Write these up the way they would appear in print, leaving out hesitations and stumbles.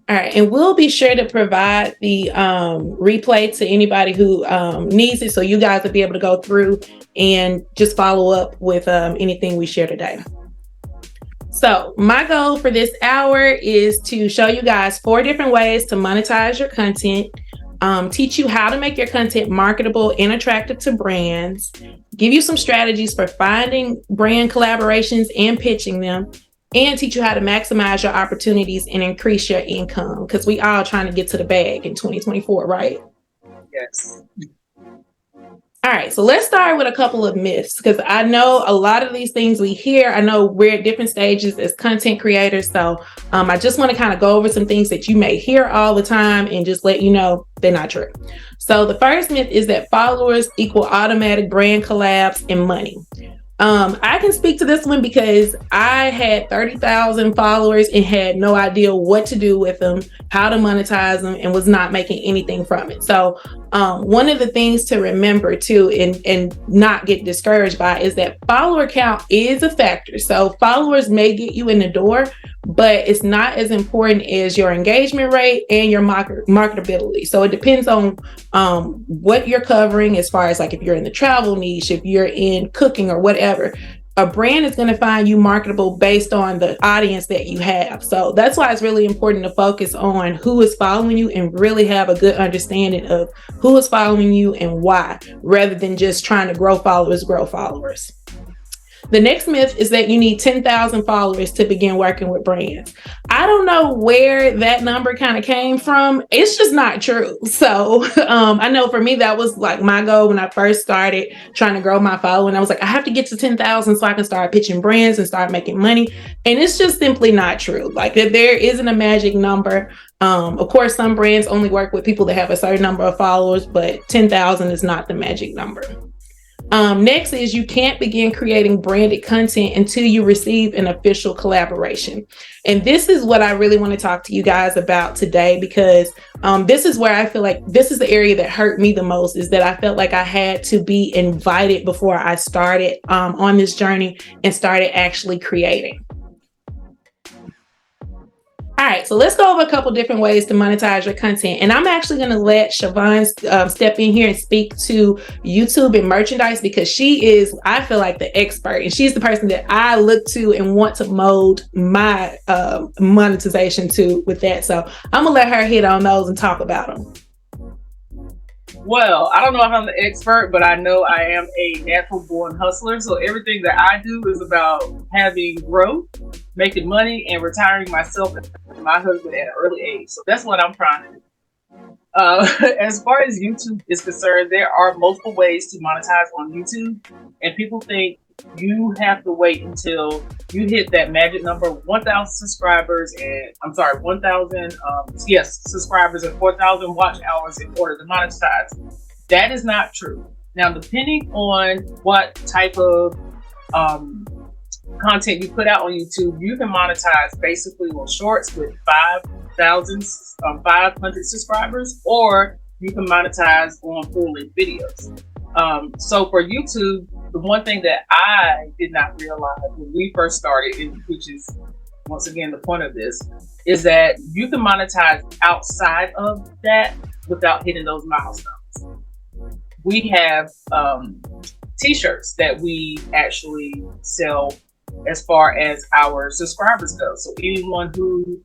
All right, and we'll be sure to provide the replay to anybody who needs it, so you guys will be able to go through and just follow up with anything we share today. So my goal for this hour is to show you guys 4 different ways to monetize your content, teach you how to make your content marketable and attractive to brands, give you some strategies for finding brand collaborations and pitching them, and teach you how to maximize your opportunities and increase your income, because we all trying to get to the bag in 2024, right? Yes. All right, so let's start with a couple of myths, because I know a lot of these things we hear. I know we're at different stages as content creators, so I just want to kind of go over some things that you may hear all the time and just let you know they're not true. So the first myth is that followers equal automatic brand collabs and money. I can speak to this one because I had 30,000 followers and had no idea what to do with them, how to monetize them, and was not making anything from it. So one of the things to remember too, and not get discouraged by, is that follower count is a factor. So followers may get you in the door, but it's not as important as your engagement rate and your marketability. So it depends on what you're covering, as far as like if you're in the travel niche, if you're in cooking or whatever. A brand is going to find you marketable based on the audience that you have. So that's why it's really important to focus on who is following you and really have a good understanding of who is following you and why, rather than just trying to grow followers. The next myth is that you need 10,000 followers to begin working with brands. I don't know where that number kind of came from. It's just not true. So I know for me, that was like my goal when I first started trying to grow my following. I was like, I have to get to 10,000 so I can start pitching brands and start making money. And it's just simply not true. Like, there isn't a magic number. Of course, some brands only work with people that have a certain number of followers, but 10,000 is not the magic number. Next is you can't begin creating branded content until you receive an official collaboration. And this is what I really want to talk to you guys about today, because this is where I feel like this is the area that hurt me the most, is that I felt like I had to be invited before I started on this journey and started actually creating. All right, so let's go over a couple different ways to monetize your content. And I'm actually going to let Charvon step in here and speak to YouTube and merchandise, because she is, I feel like, the expert. And she's the person that I look to and want to mold my monetization to with that. So I'm going to let her hit on those and talk about them. Well, I don't know if I'm the expert, but I know I am a natural born hustler. So everything that I do is about having growth, making money, and retiring myself and my husband at an early age. So that's what I'm trying to do. As far as YouTube is concerned, there are multiple ways to monetize on YouTube. And people think you have to wait until you hit that magic number, 1,000 subscribers, and 1,000 subscribers and 4,000 watch hours in order to monetize. That is not true. Now, depending on what type of content you put out on YouTube, you can monetize basically on shorts with 500 subscribers, or you can monetize on full-length videos. So for YouTube, the one thing that I did not realize when we first started, which is once again the point of this, is that you can monetize outside of that without hitting those milestones. We have t-shirts that we actually sell as far as our subscribers go. So anyone who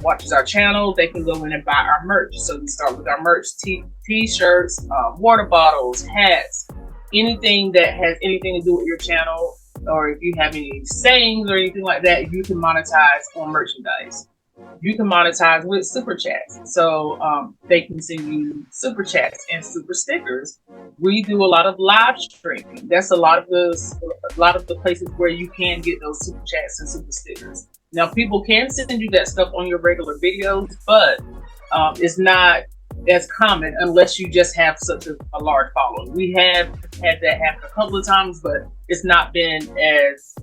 watches our channel, they can go in and buy our merch. So we start with our merch, t-shirts, water bottles, hats, anything that has anything to do with your channel, or if you have any sayings or anything like that, you can monetize on merchandise. You can monetize with super chats. So they can send you super chats and super stickers. We do a lot of live streaming. That's a lot of the places where you can get those super chats and super stickers. Now, people can send you that stuff on your regular videos, but it's not as common unless you just have such a large following. We have had that happen a couple of times, but it's not been as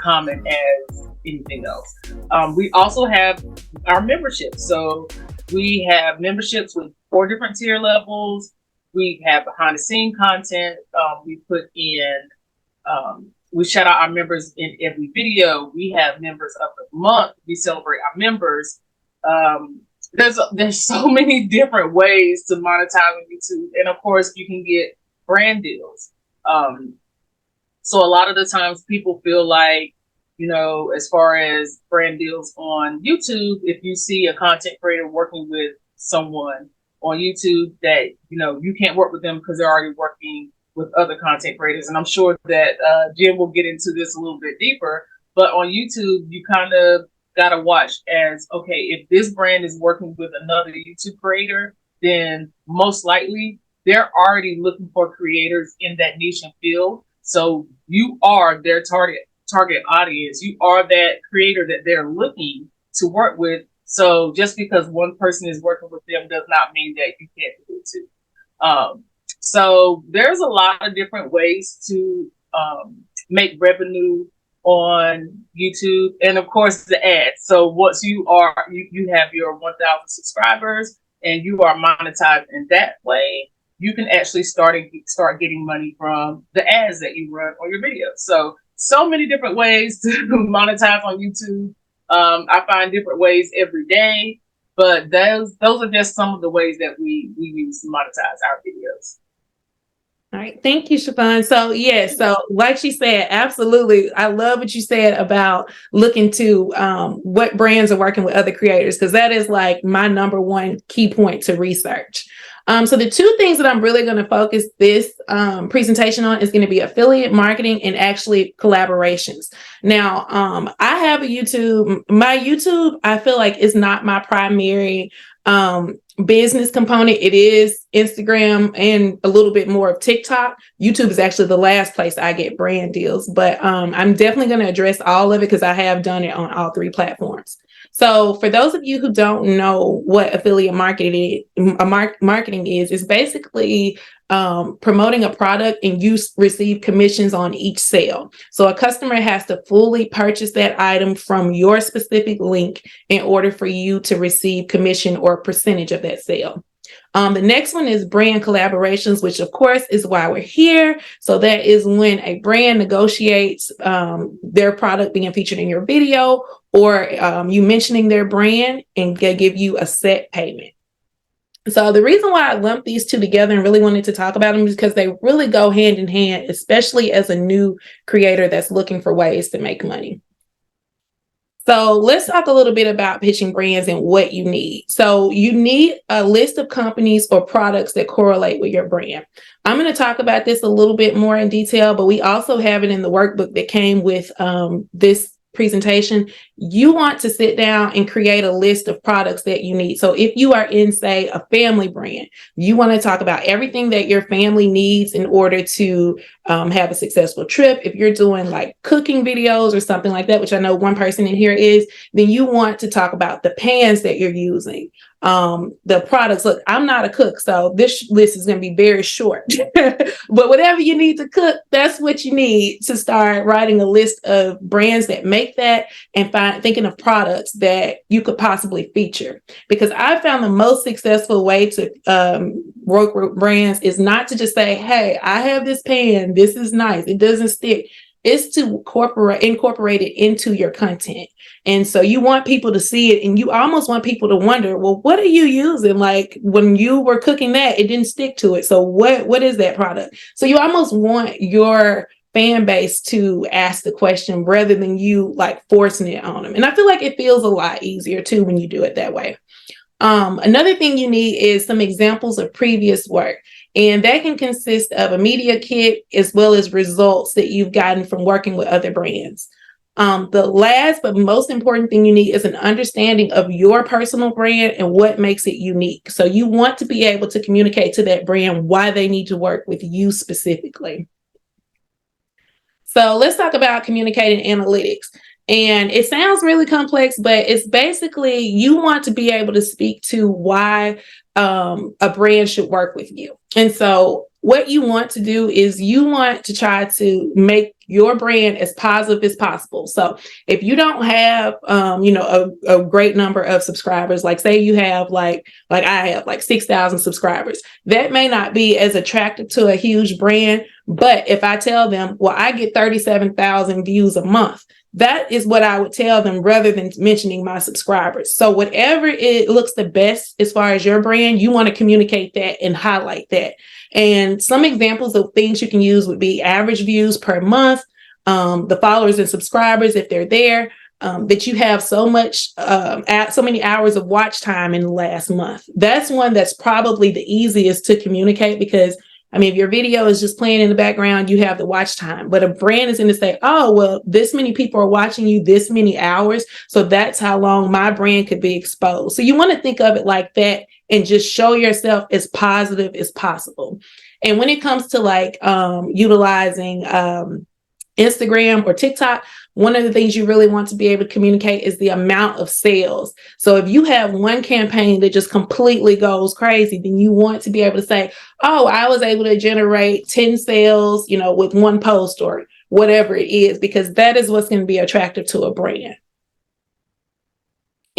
common as anything else. We also have our memberships. So we have memberships with 4 different tier levels. We have behind the scene content. We put in We shout out our members in every video. We have members of the month. We celebrate our members. There's so many different ways to monetize on YouTube, and of course, you can get brand deals. So a lot of the times, people feel like, as far as brand deals on YouTube, if you see a content creator working with someone on YouTube that you can't work with them because they're already working with other content creators. And I'm sure that Jen will get into this a little bit deeper, but on YouTube, you kind of got to watch as, okay, if this brand is working with another YouTube creator, then most likely they're already looking for creators in that niche and field. So you are their target audience. You are that creator that they're looking to work with. So just because one person is working with them does not mean that you can't do it too. So there's a lot of different ways to make revenue on YouTube, and of course the ads. So once you have your 1,000 subscribers and you are monetized in that way, you can actually start getting money from the ads that you run on your videos. So many different ways to monetize on YouTube. I find different ways every day, but those are just some of the ways that we use to monetize our videos. All right. Thank you, Charvon. So yes, so like she said, absolutely. I love what you said about looking to what brands are working with other creators, because that is like my number one key point to research. So the two things that I'm really going to focus this presentation on is going to be affiliate marketing and actually collaborations. Now, I have a YouTube. My YouTube, I feel like, is not my primary business component. It is Instagram and a little bit more of TikTok. YouTube is actually the last place I get brand deals, but I'm definitely going to address all of it because I have done it on all three platforms. So for those of you who don't know what affiliate marketing is, it's basically promoting a product and you receive commissions on each sale. So a customer has to fully purchase that item from your specific link in order for you to receive commission or percentage of that sale. The next one is brand collaborations, which of course is why we're here. So that is when a brand negotiates their product being featured in your video, or you mentioning their brand, and they give you a set payment. So the reason why I lumped these two together and really wanted to talk about them is because they really go hand in hand, especially as a new creator that's looking for ways to make money. So let's talk a little bit about pitching brands and what you need. So you need a list of companies or products that correlate with your brand. I'm going to talk about this a little bit more in detail, but we also have it in the workbook that came with this presentation. You want to sit down and create a list of products that you need. So if you are in, say, a family brand, you want to talk about everything that your family needs in order to have a successful trip. If you're doing like cooking videos or something like that, which I know one person in here is, then you want to talk about the pans that you're using, the products. Look, I'm not a cook, so this list is going to be very short, but whatever you need to cook, that's what you need to start writing a list of brands that make that, and thinking of products that you could possibly feature. Because I found the most successful way to work with brands is not to just say, hey, I have this pan, this is nice, it doesn't stick. Is to incorporate it into your content. And so you want people to see it, and you almost want people to wonder, well, what are you using? Like when you were cooking that, it didn't stick to it. So what is that product? So you almost want your fan base to ask the question rather than you like forcing it on them. And I feel like it feels a lot easier too when you do it that way. Another thing you need is some examples of previous work. And that can consist of a media kit as well as results that you've gotten from working with other brands. The last but most important thing you need is an understanding of your personal brand and what makes it unique. So you want to be able to communicate to that brand why they need to work with you specifically. So let's talk about communicating analytics. And it sounds really complex, but it's basically you want to be able to speak to why a brand should work with you. And so what you want to do is you want to try to make your brand as positive as possible. So if you don't have, a great number of subscribers, like say you have like I have like 6,000 subscribers, that may not be as attractive to a huge brand. But if I tell them, well, I get 37,000 views a month, that is what I would tell them rather than mentioning my subscribers. So whatever it looks the best as far as your brand, you want to communicate that and highlight that. And some examples of things you can use would be average views per month, the followers and subscribers, if they're there, that you have so many hours of watch time in the last month. That's one that's probably the easiest to communicate because I mean, if your video is just playing in the background, you have the watch time, but a brand is going to say, oh, well, this many people are watching you this many hours. So that's how long my brand could be exposed. So you want to think of it like that and just show yourself as positive as possible. And when it comes to like utilizing Instagram or TikTok, one of the things you really want to be able to communicate is the amount of sales. So if you have one campaign that just completely goes crazy, then you want to be able to say, oh, I was able to generate 10 sales, with one post or whatever it is, because that is what's going to be attractive to a brand.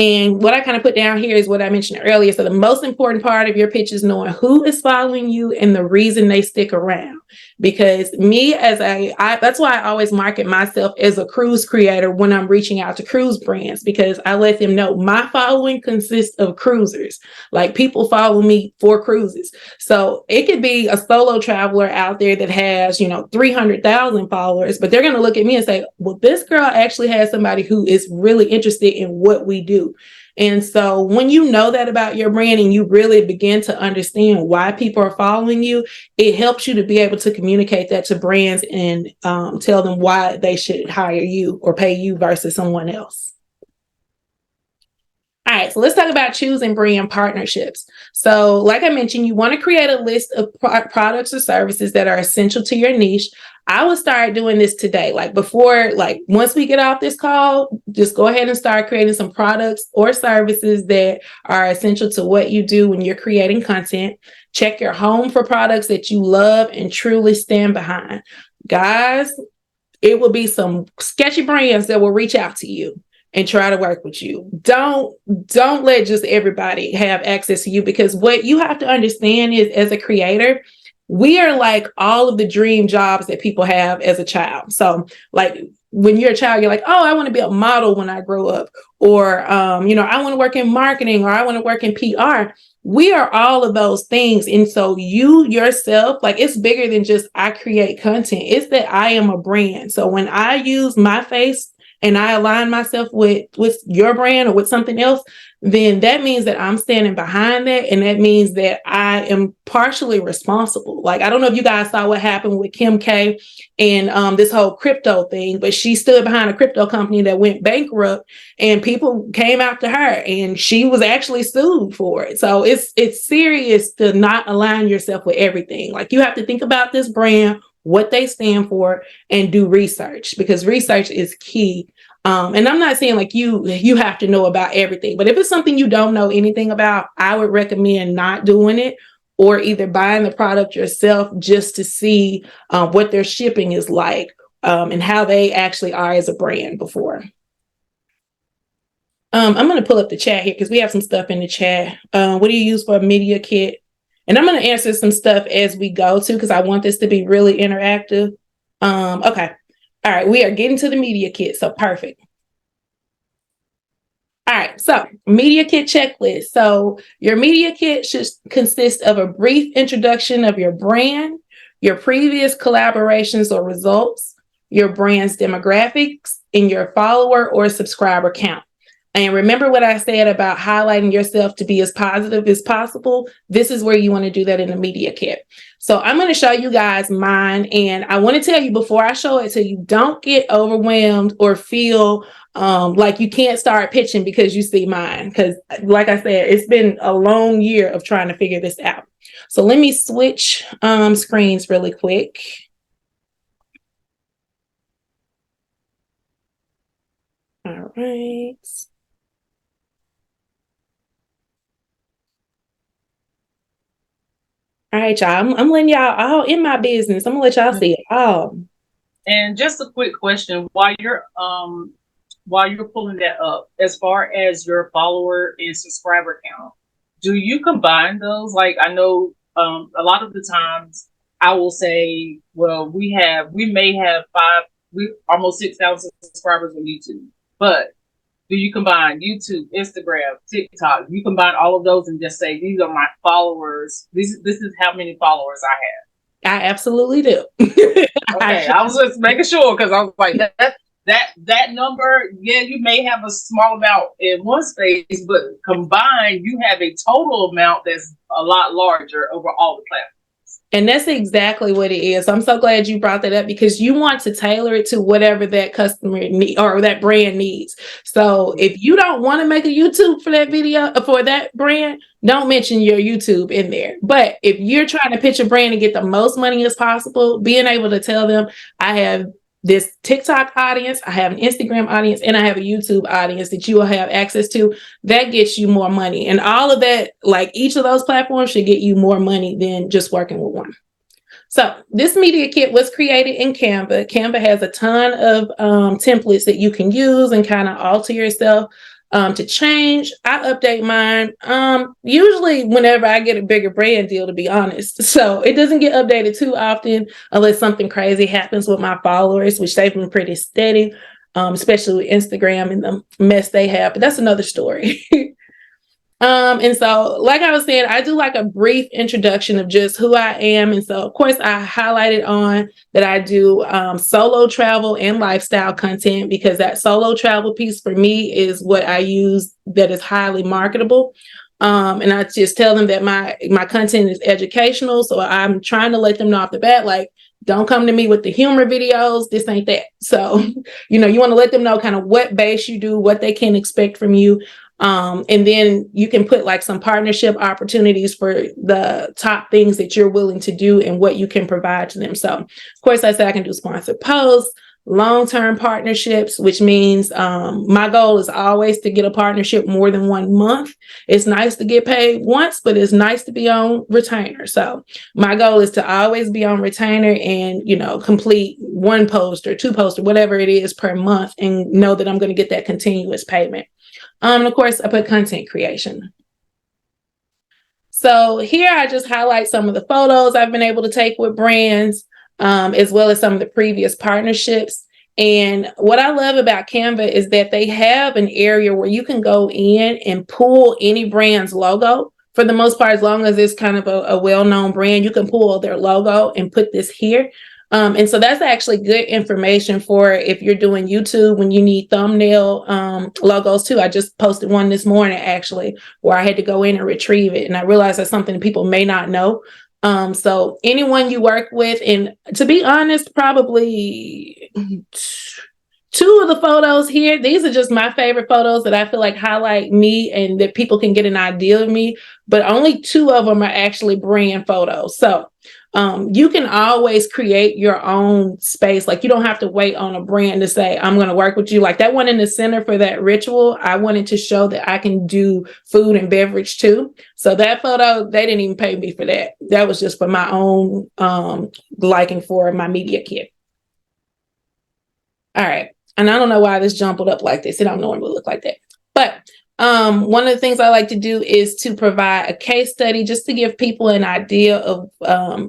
And what I kind of put down here is what I mentioned earlier. So the most important part of your pitch is knowing who is following you and the reason they stick around. Because me that's why I always market myself as a cruise creator when I'm reaching out to cruise brands, because I let them know my following consists of cruisers. Like people follow me for cruises. So it could be a solo traveler out there that has, 300,000 followers, but they're going to look at me and say, well, this girl actually has somebody who is really interested in what we do. And so when you know that about your brand and you really begin to understand why people are following you, it helps you to be able to communicate that to brands and tell them why they should hire you or pay you versus someone else. All right, so let's talk about choosing brand partnerships. So like I mentioned, you want to create a list of products or services that are essential to your niche. I would start doing this today. Once we get off this call, just go ahead and start creating some products or services that are essential to what you do when you're creating content. Check your home for products that you love and truly stand behind. Guys, it will be some sketchy brands that will reach out to you and try to work with you. Don't let just everybody have access to you, because what you have to understand is, as a creator, we are like all of the dream jobs that people have as a child. So like when you're a child, you're like, oh, I want to be a model when I grow up, or, I want to work in marketing, or I want to work in PR. We are all of those things. And so you yourself, like, it's bigger than just I create content. It's that I am a brand. So when I use my face and I align myself with your brand or with something else, then that means that I'm standing behind that. And that means that I am partially responsible. Like, I don't know if you guys saw what happened with Kim K and this whole crypto thing, but she stood behind a crypto company that went bankrupt and people came after her and she was actually sued for it. So it's serious to not align yourself with everything. Like, you have to think about this brand, what they stand for, and do research, because research is key. And I'm not saying like you have to know about everything, but if it's something you don't know anything about, I would recommend not doing it, or either buying the product yourself just to see what their shipping is like and how they actually are as a brand before. I'm going to pull up the chat here because we have some stuff in the chat. What do you use for a media kit? And I'm going to answer some stuff as we go too, because I want this to be really interactive. Okay. All right. We are getting to the media kit. So perfect. All right. So media kit checklist. So your media kit should consist of a brief introduction of your brand, your previous collaborations or results, your brand's demographics, and your follower or subscriber count. And remember what I said about highlighting yourself to be as positive as possible. This is where you want to do that in the media kit. So I'm going to show you guys mine. And I want to tell you before I show it to you, don't get overwhelmed or feel like you can't start pitching because you see mine. Because like I said, it's been a long year of trying to figure this out. So let me switch screens really quick. Right. All right, y'all. I'm letting y'all all in my business. I'm gonna let y'all see it all. And just a quick question while you're pulling that up, as far as your follower and subscriber count, do you combine those? Like I know a lot of the times I will say, well, we may have we almost 6,000 subscribers on YouTube, but do you combine YouTube, Instagram, TikTok? You combine all of those and just say these are my followers. This is how many followers I have. I absolutely do. Okay, I was just making sure because I was like that number. Yeah, you may have a small amount in one space, but combined, you have a total amount that's a lot larger over all the platforms. And that's exactly what it is. I'm so glad you brought that up because you want to tailor it to whatever that customer need or that brand needs. So if you don't want to make a YouTube for that video for that brand, don't mention your YouTube in there. But if you're trying to pitch a brand and get the most money as possible, being able to tell them, I have this TikTok audience, I have an Instagram audience, and I have a YouTube audience that you will have access to, that gets you more money. And all of that, like each of those platforms should get you more money than just working with one. So this media kit was created in Canva. Canva has a ton of templates that you can use and kind of alter yourself to change. I update mine usually whenever I get a bigger brand deal, to be honest. So it doesn't get updated too often unless something crazy happens with my followers, which they've been pretty steady, especially with Instagram and the mess they have. But that's another story. And so, like I was saying, I do like a brief introduction of just who I am. And so, of course, I highlighted on that I do solo travel and lifestyle content because that solo travel piece for me is what I use that is highly marketable. And I just tell them that my content is educational. So I'm trying to let them know off the bat, like, don't come to me with the humor videos. This ain't that. So, you want to let them know kind of what base you do, what they can expect from you. And then you can put like some partnership opportunities for the top things that you're willing to do and what you can provide to them. So, of course, I said I can do sponsored posts, long-term partnerships, which means my goal is always to get a partnership more than 1 month. It's nice to get paid once, but it's nice to be on retainer. So my goal is to always be on retainer and, complete 1 post or 2 posts or whatever it is per month and know that I'm going to get that continuous payment. And of course, I put content creation. So here I just highlight some of the photos I've been able to take with brands, as well as some of the previous partnerships. And what I love about Canva is that they have an area where you can go in and pull any brand's logo. For the most part, as long as it's kind of a well-known brand, you can pull their logo and put this here. And so that's actually good information for if you're doing YouTube when you need thumbnail logos too. I just posted one this morning actually where I had to go in and retrieve it. And I realized that's something people may not know. So anyone you work with, and to be honest, probably 2 of the photos here, these are just my favorite photos that I feel like highlight me and that people can get an idea of me, but only 2 of them are actually brand photos. So you can always create your own space. Like you don't have to wait on a brand to say, I'm going to work with you. Like that one in the center for that ritual, I wanted to show that I can do food and beverage too. So that photo, they didn't even pay me for that. That was just for my own liking for my media kit. All right. And I don't know why this jumbled up like this. It don't normally look like that. But one of the things I like to do is to provide a case study just to give people an idea of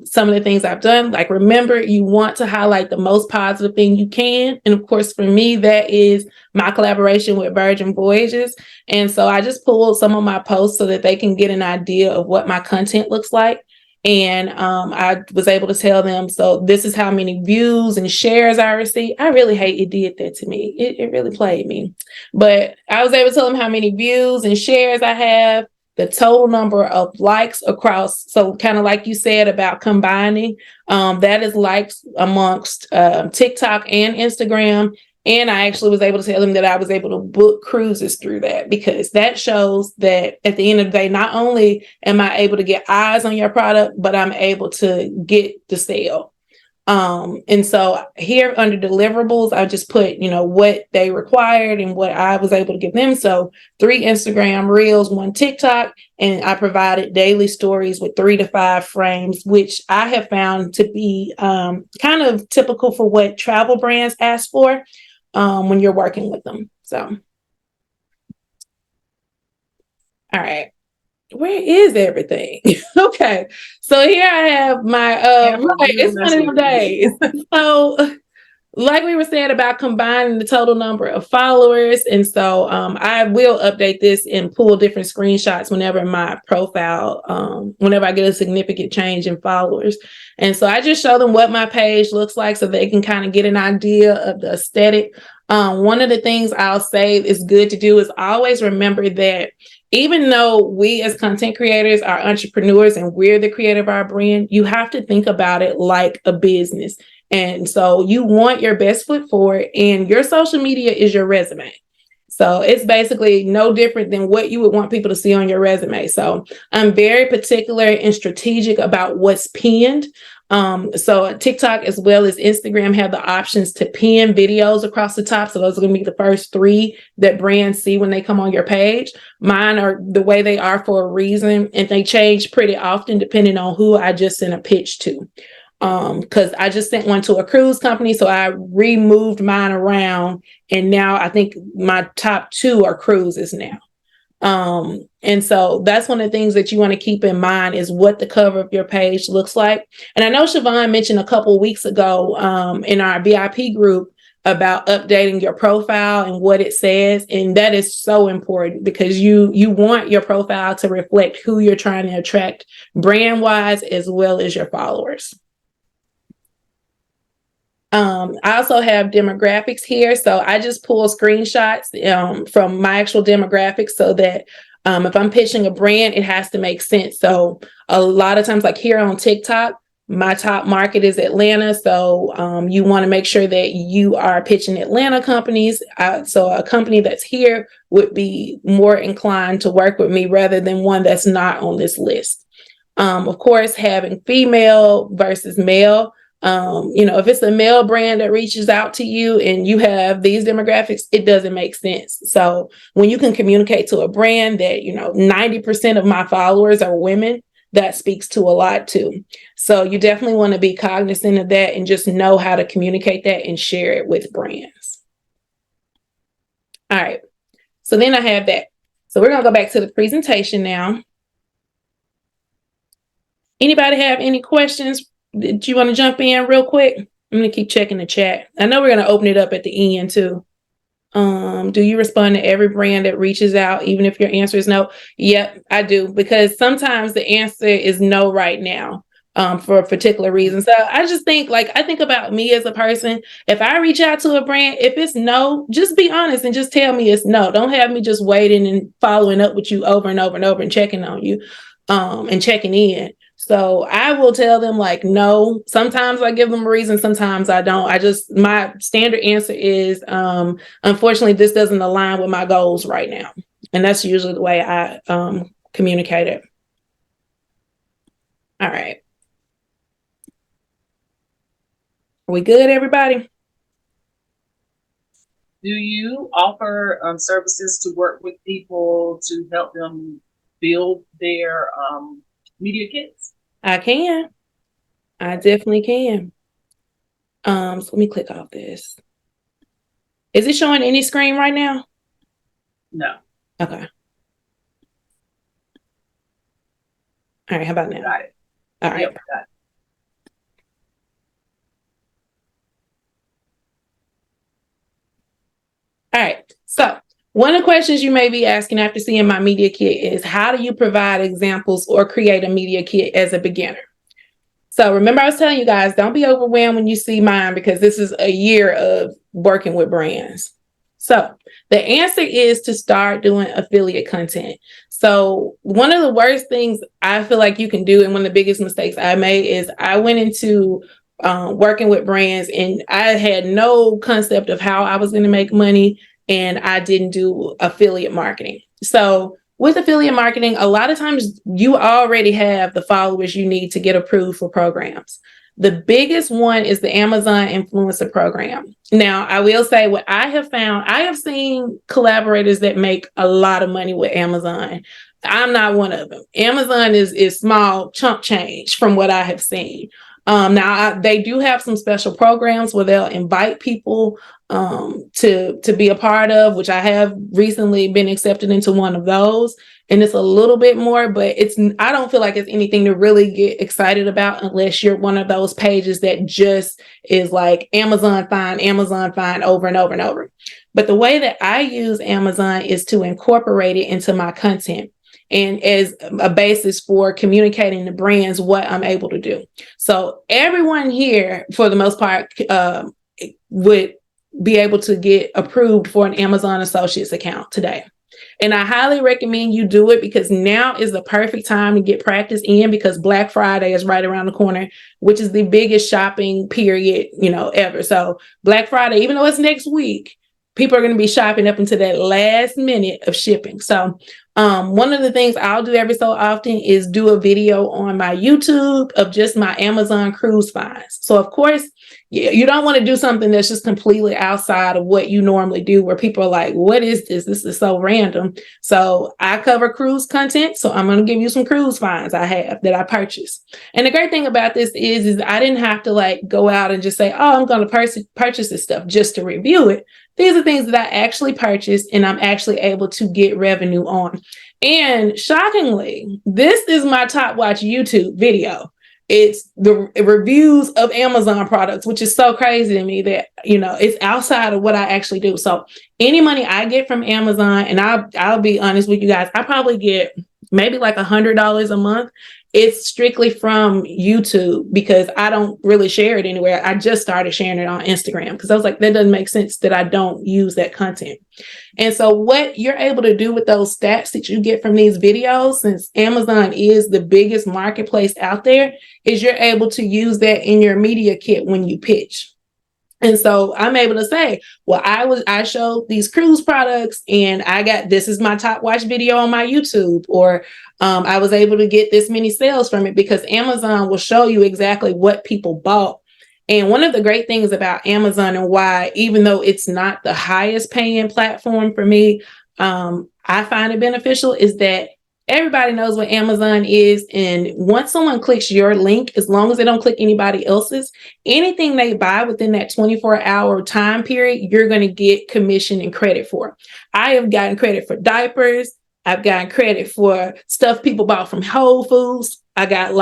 some of the things I've done. Like, remember, you want to highlight the most positive thing you can. And of course, for me, that is my collaboration with Virgin Voyages. And so I just pulled some of my posts so that they can get an idea of what my content looks like. And I was able to tell them, so this is how many views and shares I received. I really hate it did that to me. It really played me. But I was able to tell them how many views and shares I have, the total number of likes across. So kind of like you said about combining, that is likes amongst TikTok and Instagram. And I actually was able to tell them that I was able to book cruises through that, because that shows that at the end of the day, not only am I able to get eyes on your product, but I'm able to get the sale. And so here under deliverables, I just put, what they required and what I was able to give them. So 3 Instagram reels, 1 TikTok, and I provided daily stories with 3 to 5 frames, which I have found to be kind of typical for what travel brands ask for when you're working with them. So, all right. Where is everything? Okay. So here I have my, right, it's one of them days. So like we were saying about combining the total number of followers. And so I will update this and pull different screenshots whenever my profile, whenever I get a significant change in followers. And so I just show them what my page looks like so they can kind of get an idea of the aesthetic. One of the things I'll say is good to do is always remember that even though we as content creators are entrepreneurs and we're the creator of our brand, you have to think about it like a business. And so you want your best foot forward, and your social media is your resume. So it's basically no different than what you would want people to see on your resume. So I'm very particular and strategic about what's pinned. So TikTok as well as Instagram have the options to pin videos across the top. So those are going to be the first 3 that brands see when they come on your page. Mine are the way they are for a reason, and they change pretty often depending on who I just sent a pitch to. Because I just sent one to a cruise company, so I removed mine around, and now I think my top 2 are cruises now. And so that's one of the things that you want to keep in mind is what the cover of your page looks like. And I know Charvon mentioned a couple of weeks ago in our VIP group about updating your profile and what it says. And that is so important because you want your profile to reflect who you're trying to attract brand wise, as well as your followers. I also have demographics here. So I just pull screenshots from my actual demographics so that if I'm pitching a brand, it has to make sense. So a lot of times, like here on TikTok, my top market is Atlanta. So you want to make sure that you are pitching Atlanta companies. So a company that's here would be more inclined to work with me rather than one that's not on this list. Of course, having female versus male. If it's a male brand that reaches out to you and you have these demographics, it doesn't make sense. So when you can communicate to a brand that, 90% of my followers are women, that speaks to a lot too. So you definitely want to be cognizant of that and just know how to communicate that and share it with brands. All right. So then I have that. So we're going to go back to the presentation now. Anybody have any questions? Did you want to jump in real quick? I'm going to keep checking the chat. I know we're going to open it up at the end too. Do you respond to every brand that reaches out, even if your answer is no? Yep, I do, because sometimes the answer is no right now for a particular reason. So I just think I think about me as a person. If I reach out to a brand, if it's no, just be honest and just tell me it's no. Don't have me just waiting and following up with you over and over and over and checking on you and checking in. So I will tell them no. Sometimes I give them a reason. Sometimes I don't. My standard answer is, unfortunately, this doesn't align with my goals right now. And that's usually the way I communicate it. All right. Are we good, everybody? Do you offer services to work with people to help them build their media kits? I can. I definitely can. So let me click off this. Is it showing any screen right now? No. Okay. All right. How about now? Got it. All right. Yep, got it. All right. So one of the questions you may be asking after seeing my media kit is, how do you provide examples or create a media kit as a beginner? So remember, I was telling you guys, don't be overwhelmed when you see mine, because this is a year of working with brands. So the answer is to start doing affiliate content. So one of the worst things I feel like you can do, and one of the biggest mistakes I made, is I went into working with brands and I had no concept of how I was going to make money, and I didn't do affiliate marketing. So with affiliate marketing, a lot of times you already have the followers you need to get approved for programs. The biggest one is the Amazon Influencer Program. Now, I will say what I have found, I have seen collaborators that make a lot of money with Amazon. I'm not one of them. Amazon is small chump change from what I have seen. They do have some special programs where they'll invite people to be a part of, which I have recently been accepted into one of those. And it's a little bit more, but I don't feel like it's anything to really get excited about unless you're one of those pages that just is like Amazon find over and over and over. But the way that I use Amazon is to incorporate it into my content and as a basis for communicating to brands what I'm able to do. So everyone here, for the most part, would be able to get approved for an Amazon Associates account today. And I highly recommend you do it because now is the perfect time to get practice in, because Black Friday is right around the corner, which is the biggest shopping period, ever. So Black Friday, even though it's next week, people are going to be shopping up into that last minute of shipping. So one of the things I'll do every so often is do a video on my YouTube of just my Amazon cruise finds. So of course, you don't want to do something that's just completely outside of what you normally do, where people are like, what is this? This is so random. So I cover cruise content. So I'm going to give you some cruise finds I have that I purchased. And the great thing about this is I didn't have to go out and just say, oh, I'm going to purchase this stuff just to review it. These are things that I actually purchased and I'm actually able to get revenue on. And shockingly, this is my top watch YouTube video. It's the reviews of Amazon products, which is so crazy to me that, it's outside of what I actually do. So any money I get from Amazon, and I'll be honest with you guys, I probably get maybe like $100 a month. It's strictly from YouTube because I don't really share it anywhere. I just started sharing it on Instagram because I was like, that doesn't make sense that I don't use that content. And so what you're able to do with those stats that you get from these videos, since Amazon is the biggest marketplace out there, is you're able to use that in your media kit when you pitch. And so I'm able to say, well, I showed these cruise products and this is my top watch video on my YouTube, or I was able to get this many sales from it, because Amazon will show you exactly what people bought. And one of the great things about Amazon, and why, even though it's not the highest paying platform for me, I find it beneficial, is that everybody knows what Amazon is. And once someone clicks your link, as long as they don't click anybody else's, anything they buy within that 24-hour time period, you're going to get commission and credit for. I have gotten credit for diapers. I've gotten credit for stuff people bought from Whole Foods. I got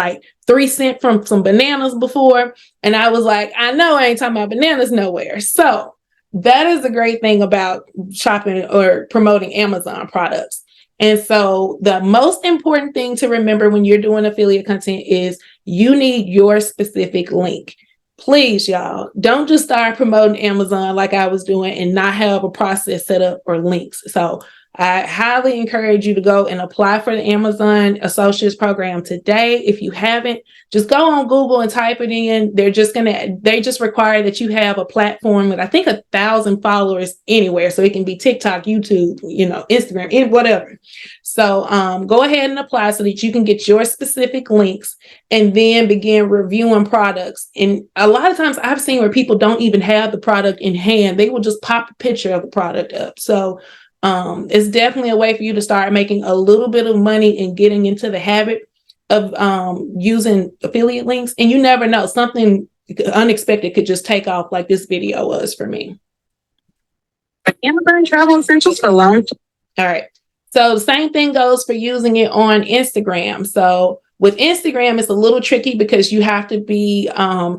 3 cents from some bananas before. And I was like, I know I ain't talking about bananas nowhere. So that is the great thing about shopping or promoting Amazon products. And so the most important thing to remember when you're doing affiliate content is you need your specific link. Please, y'all, don't just start promoting Amazon like I was doing and not have a process set up or links. So I highly encourage you to go and apply for the Amazon Associates program today. If you haven't, just go on Google and type it in. They just require that you have a platform with, I think, 1,000 followers anywhere. So it can be TikTok, YouTube, Instagram, whatever. So go ahead and apply so that you can get your specific links and then begin reviewing products. And a lot of times I've seen where people don't even have the product in hand. They will just pop a picture of the product up. So it's definitely a way for you to start making a little bit of money and getting into the habit of using affiliate links. And you never know, something unexpected could just take off like this video was for me. Amazon travel essentials for launch. All right. So the same thing goes for using it on Instagram. So with Instagram, it's a little tricky because you have to be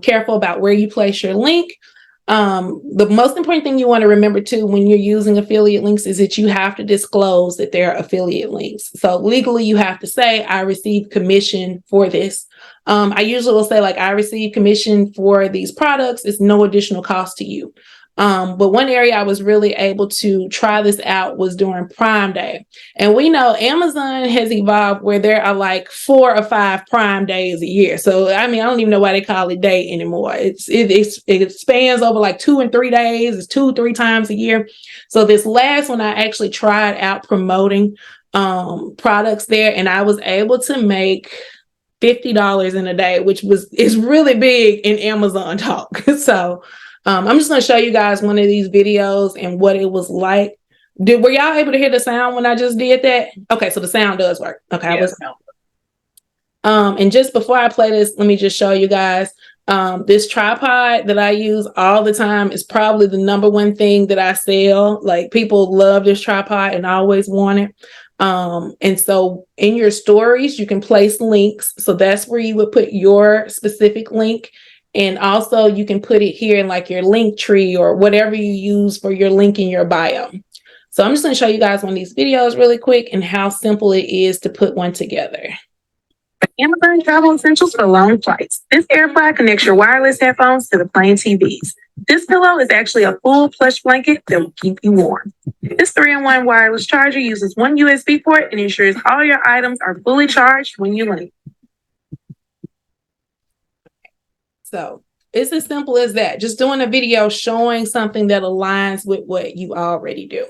careful about where you place your link. The most important thing you want to remember too when you're using affiliate links is that you have to disclose that they're affiliate links. So legally you have to say, I receive commission for this. I usually will say I receive commission for these products. It's no additional cost to you. But one area I was really able to try this out was during Prime Day. And we know Amazon has evolved where there are 4 or 5 Prime days a year. So, I don't even know why they call it day anymore. It spans over 2 and 3 days. It's 2-3 times a year. So this last one, I actually tried out promoting products there, and I was able to make $50 in a day, which is really big in Amazon talk. So I'm just going to show you guys one of these videos and what it was like. Were y'all able to hear the sound when I just did that? Okay, so the sound does work. Okay, Yes. And just before I play this, let me just show you guys. This tripod that I use all the time is probably the number one thing that I sell. Like, people love this tripod and always want it. And so in your stories, you can place links. So that's where you would put your specific link. And also you can put it here in like your link tree or whatever you use for your link in your bio. So I'm just going to show you guys one of these videos really quick and how simple it is to put one together. Amazon Travel Essentials for long flights. This AirPod connects your wireless headphones to the plane TVs. This pillow is actually a full plush blanket that will keep you warm. This 3-in-1 wireless charger uses one USB port and ensures all your items are fully charged when you land. So it's as simple as that. Just doing a video showing something that aligns with what you already do.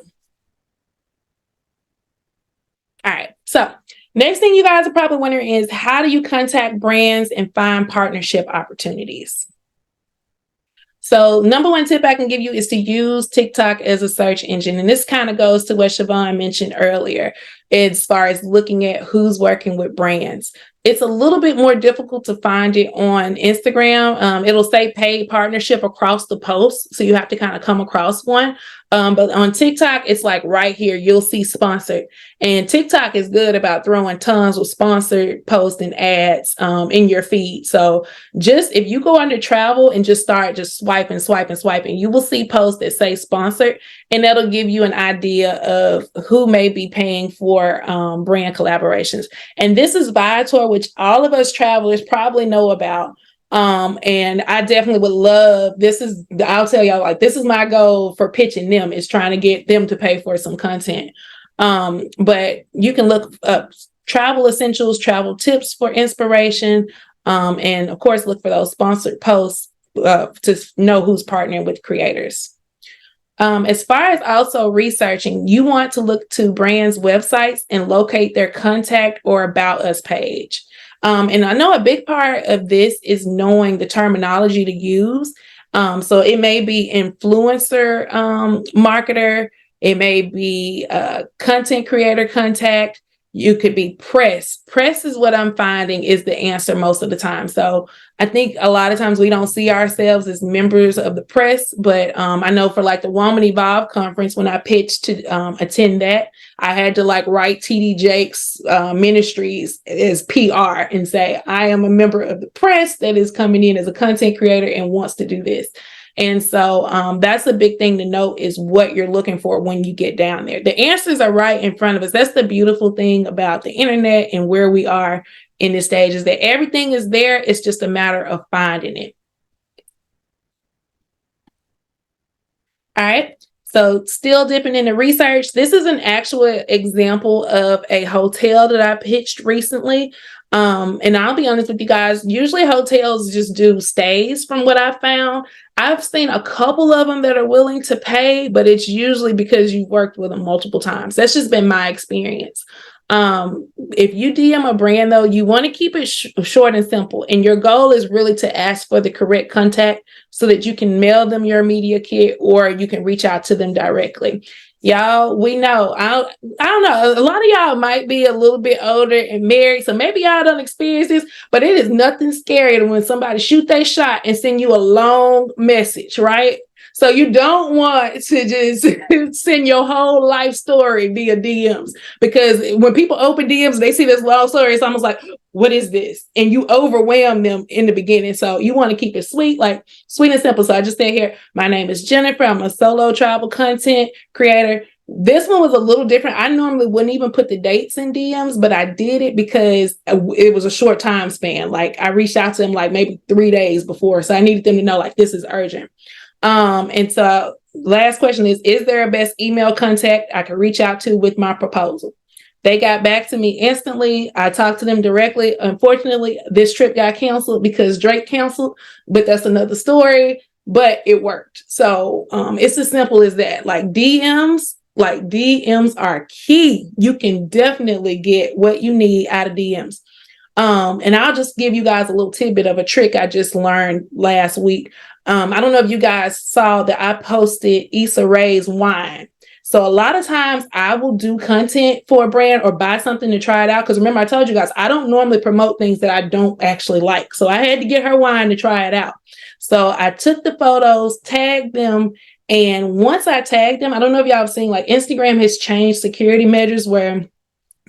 All right. So next thing you guys are probably wondering is, how do you contact brands and find partnership opportunities? So number one tip I can give you is to use TikTok as a search engine. And this kind of goes to what Charvon mentioned earlier, as far as looking at who's working with brands. It's a little bit more difficult to find it on Instagram. It'll say paid partnership across the post, so you have to kind of come across one. But on TikTok, it's like right here, you'll see sponsored. And TikTok is good about throwing tons of sponsored posts and ads in your feed. So just if you go under travel and just start just swiping, you will see posts that say sponsored, and that'll give you an idea of who may be paying for brand collaborations. And this is Viator, which all of us travelers probably know about. And I definitely would love, I'll tell y'all, like, this is my goal for pitching them, is trying to get them to pay for some content. But you can look up travel essentials, travel tips for inspiration. And of course, look for those sponsored posts to know who's partnering with creators. As far as also researching, you want to look to brands' websites and locate their contact or about us page. And I know a big part of this is knowing the terminology to use. So it may be influencer marketer, it may be content creator contact. You could be press. Press is what I'm finding is the answer most of the time. So I think a lot of times we don't see ourselves as members of the press, but I know for like the Woman Evolve conference, when I pitched to attend that, I had to like write TD Jakes Ministries as PR and say, I am a member of the press that is coming in as a content creator and wants to do this. And so that's a big thing to note, is what you're looking for when you get down there. The answers are right in front of us. That's the beautiful thing about the internet and where we are in this stage, is that everything is there. It's just a matter of finding it. All right. So still dipping into research. This is an actual example of a hotel that I pitched recently. And I'll be honest with you guys, usually hotels just do stays from what I've found. I've seen a couple of them that are willing to pay, but it's usually because you've worked with them multiple times. That's just been my experience. If you DM a brand, though, you want to keep it short and simple. And your goal is really to ask for the correct contact so that you can mail them your media kit, or you can reach out to them directly. Y'all, we know, I don't know, a lot of y'all might be a little bit older and married, so maybe y'all don't experience this, but it is nothing scarier than when somebody shoot their shot and send you a long message, right? So you don't want to just send your whole life story via DMs, because when people open DMs, they see this long story. It's almost like, what is this? And you overwhelm them in the beginning. So you want to keep it sweet, like sweet and simple. So I just said here, my name is Jennifer. I'm a solo travel content creator. This one was a little different. I normally wouldn't even put the dates in DMs, but I did it because it was a short time span. Like, I reached out to them like maybe 3 days before. So I needed them to know, like, this is urgent. And so last question is there a best email contact I could reach out to with my proposal? They got back to me instantly. I talked to them directly. Unfortunately, this trip got canceled because Drake canceled, but that's another story, but it worked. So it's as simple as that. Like DMs are key. You can definitely get what you need out of DMs. And I'll just give you guys a little tidbit of a trick I just learned last week. I don't know if you guys saw that I posted Issa Rae's wine. So a lot of times I will do content for a brand or buy something to try it out. Because remember, I told you guys, I don't normally promote things that I don't actually like. So I had to get her wine to try it out. So I took the photos, tagged them. And once I tagged them, I don't know if y'all have seen, like, Instagram has changed security measures where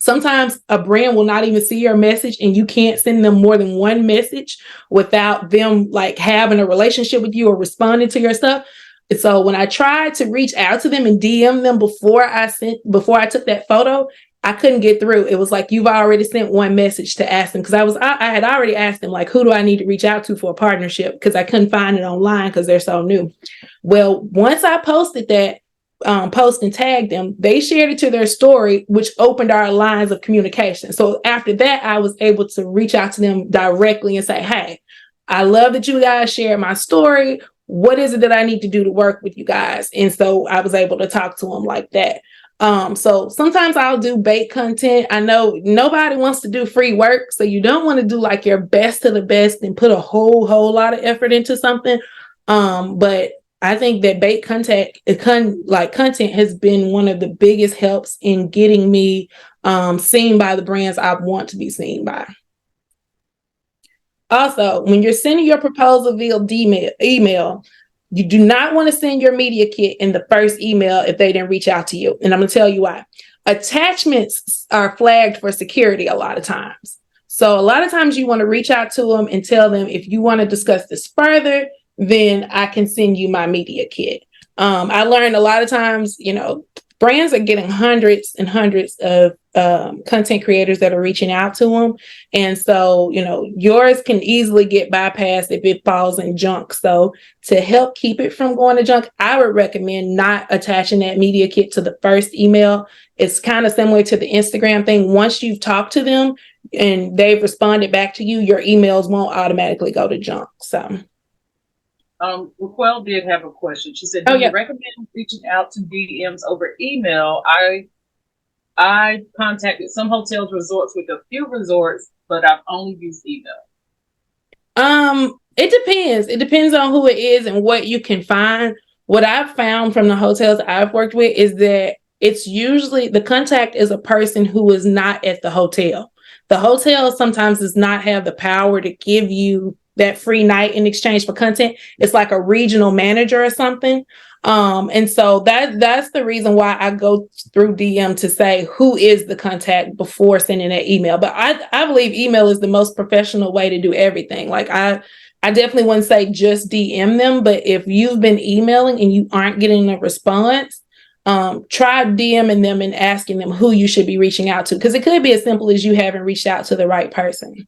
sometimes a brand will not even see your message and you can't send them more than one message without them like having a relationship with you or responding to your stuff. So when I tried to reach out to them and DM them before I took that photo, I couldn't get through. It was like, you've already sent one message to ask them. Cause I had already asked them, like, who do I need to reach out to for a partnership? Cause I couldn't find it online cause they're so new. Well, once I posted that post and tagged them, they shared it to their story, which opened our lines of communication. So after that, I was able to reach out to them directly and say, hey, I love that you guys shared my story. What is it that I need to do to work with you guys? And so I was able to talk to them like that. So sometimes I'll do bait content. I know nobody wants to do free work. So you don't want to do like your best to the best and put a whole lot of effort into something. But I think that bait content has been one of the biggest helps in getting me seen by the brands I want to be seen by. Also, when you're sending your proposal via email, you do not want to send your media kit in the first email if they didn't reach out to you. And I'm going to tell you why. Attachments are flagged for security a lot of times. So a lot of times you want to reach out to them and tell them, if you want to discuss this further, then I can send you my media kit. I learned a lot of times, brands are getting hundreds and hundreds of content creators that are reaching out to them. And so, yours can easily get bypassed if it falls in junk. So to help keep it from going to junk, I would recommend not attaching that media kit to the first email. It's kind of similar to the Instagram thing. Once you've talked to them and they've responded back to you, your emails won't automatically go to junk. So. Raquel did have a question. She said, do you recommend reaching out to DMs over email? I contacted some hotels, resorts with a few resorts, but I've only used email. It depends. It depends on who it is and what you can find. What I've found from the hotels I've worked with is that it's usually the contact is a person who is not at the hotel. The hotel sometimes does not have the power to give you that free night in exchange for content. It's like a regional manager or something. And so that's the reason why I go through DM to say who is the contact before sending that email. But I believe email is the most professional way to do everything. Like I definitely wouldn't say just DM them, but if you've been emailing and you aren't getting a response, try DMing them and asking them who you should be reaching out to, because it could be as simple as you haven't reached out to the right person.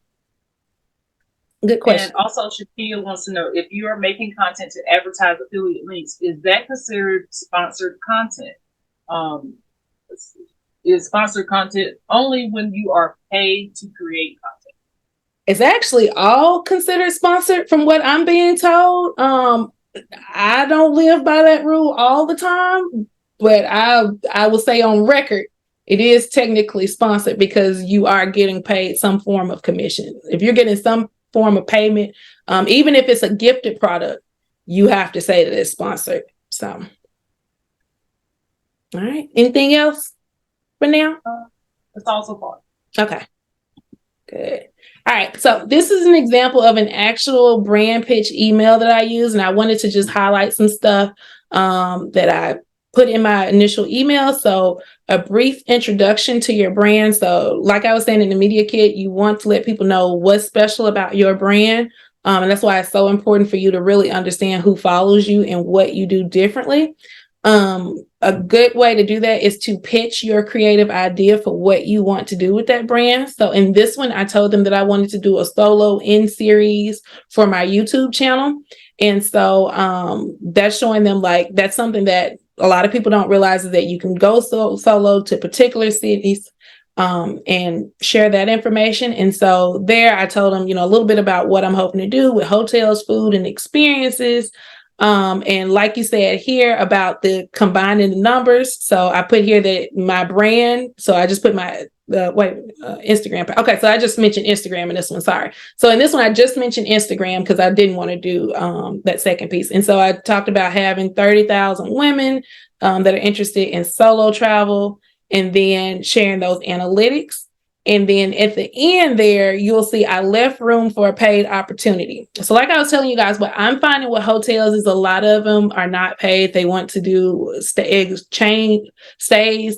Good question. And also, Shakia wants to know, if you are making content to advertise affiliate links, is that considered sponsored content? Is sponsored content only when you are paid to create content? It's actually all considered sponsored from what I'm being told. I don't live by that rule all the time, but I will say on record, it is technically sponsored because you are getting paid some form of commission. If you're getting some form of payment, even if it's a gifted product, you have to say that it's sponsored. So, all right. Anything else for now? That's all so far. Okay. Good. All right. So this is an example of an actual brand pitch email that I use, and I wanted to just highlight some stuff that I put in my initial email. So a brief introduction to your brand. So like I was saying in the media kit, you want to let people know what's special about your brand. And that's why it's so important for you to really understand who follows you and what you do differently. A good way to do that is to pitch your creative idea for what you want to do with that brand. So in this one, I told them that I wanted to do a solo in series for my YouTube channel. And so that's showing them like that's something that a lot of people don't realize, is that you can go solo to particular cities and share that information. And so there I told them, a little bit about what I'm hoping to do with hotels, food, and experiences. And like you said here about the combining the numbers. So I put here that my brand, so I just put Instagram. Okay, so I just mentioned Instagram in this one. Sorry. So in this one, I just mentioned Instagram because I didn't want to do that second piece. And so I talked about having 30,000 women that are interested in solo travel, and then sharing those analytics. And then at the end there, you'll see I left room for a paid opportunity. So like I was telling you guys, what I'm finding with hotels is a lot of them are not paid. They want to do stays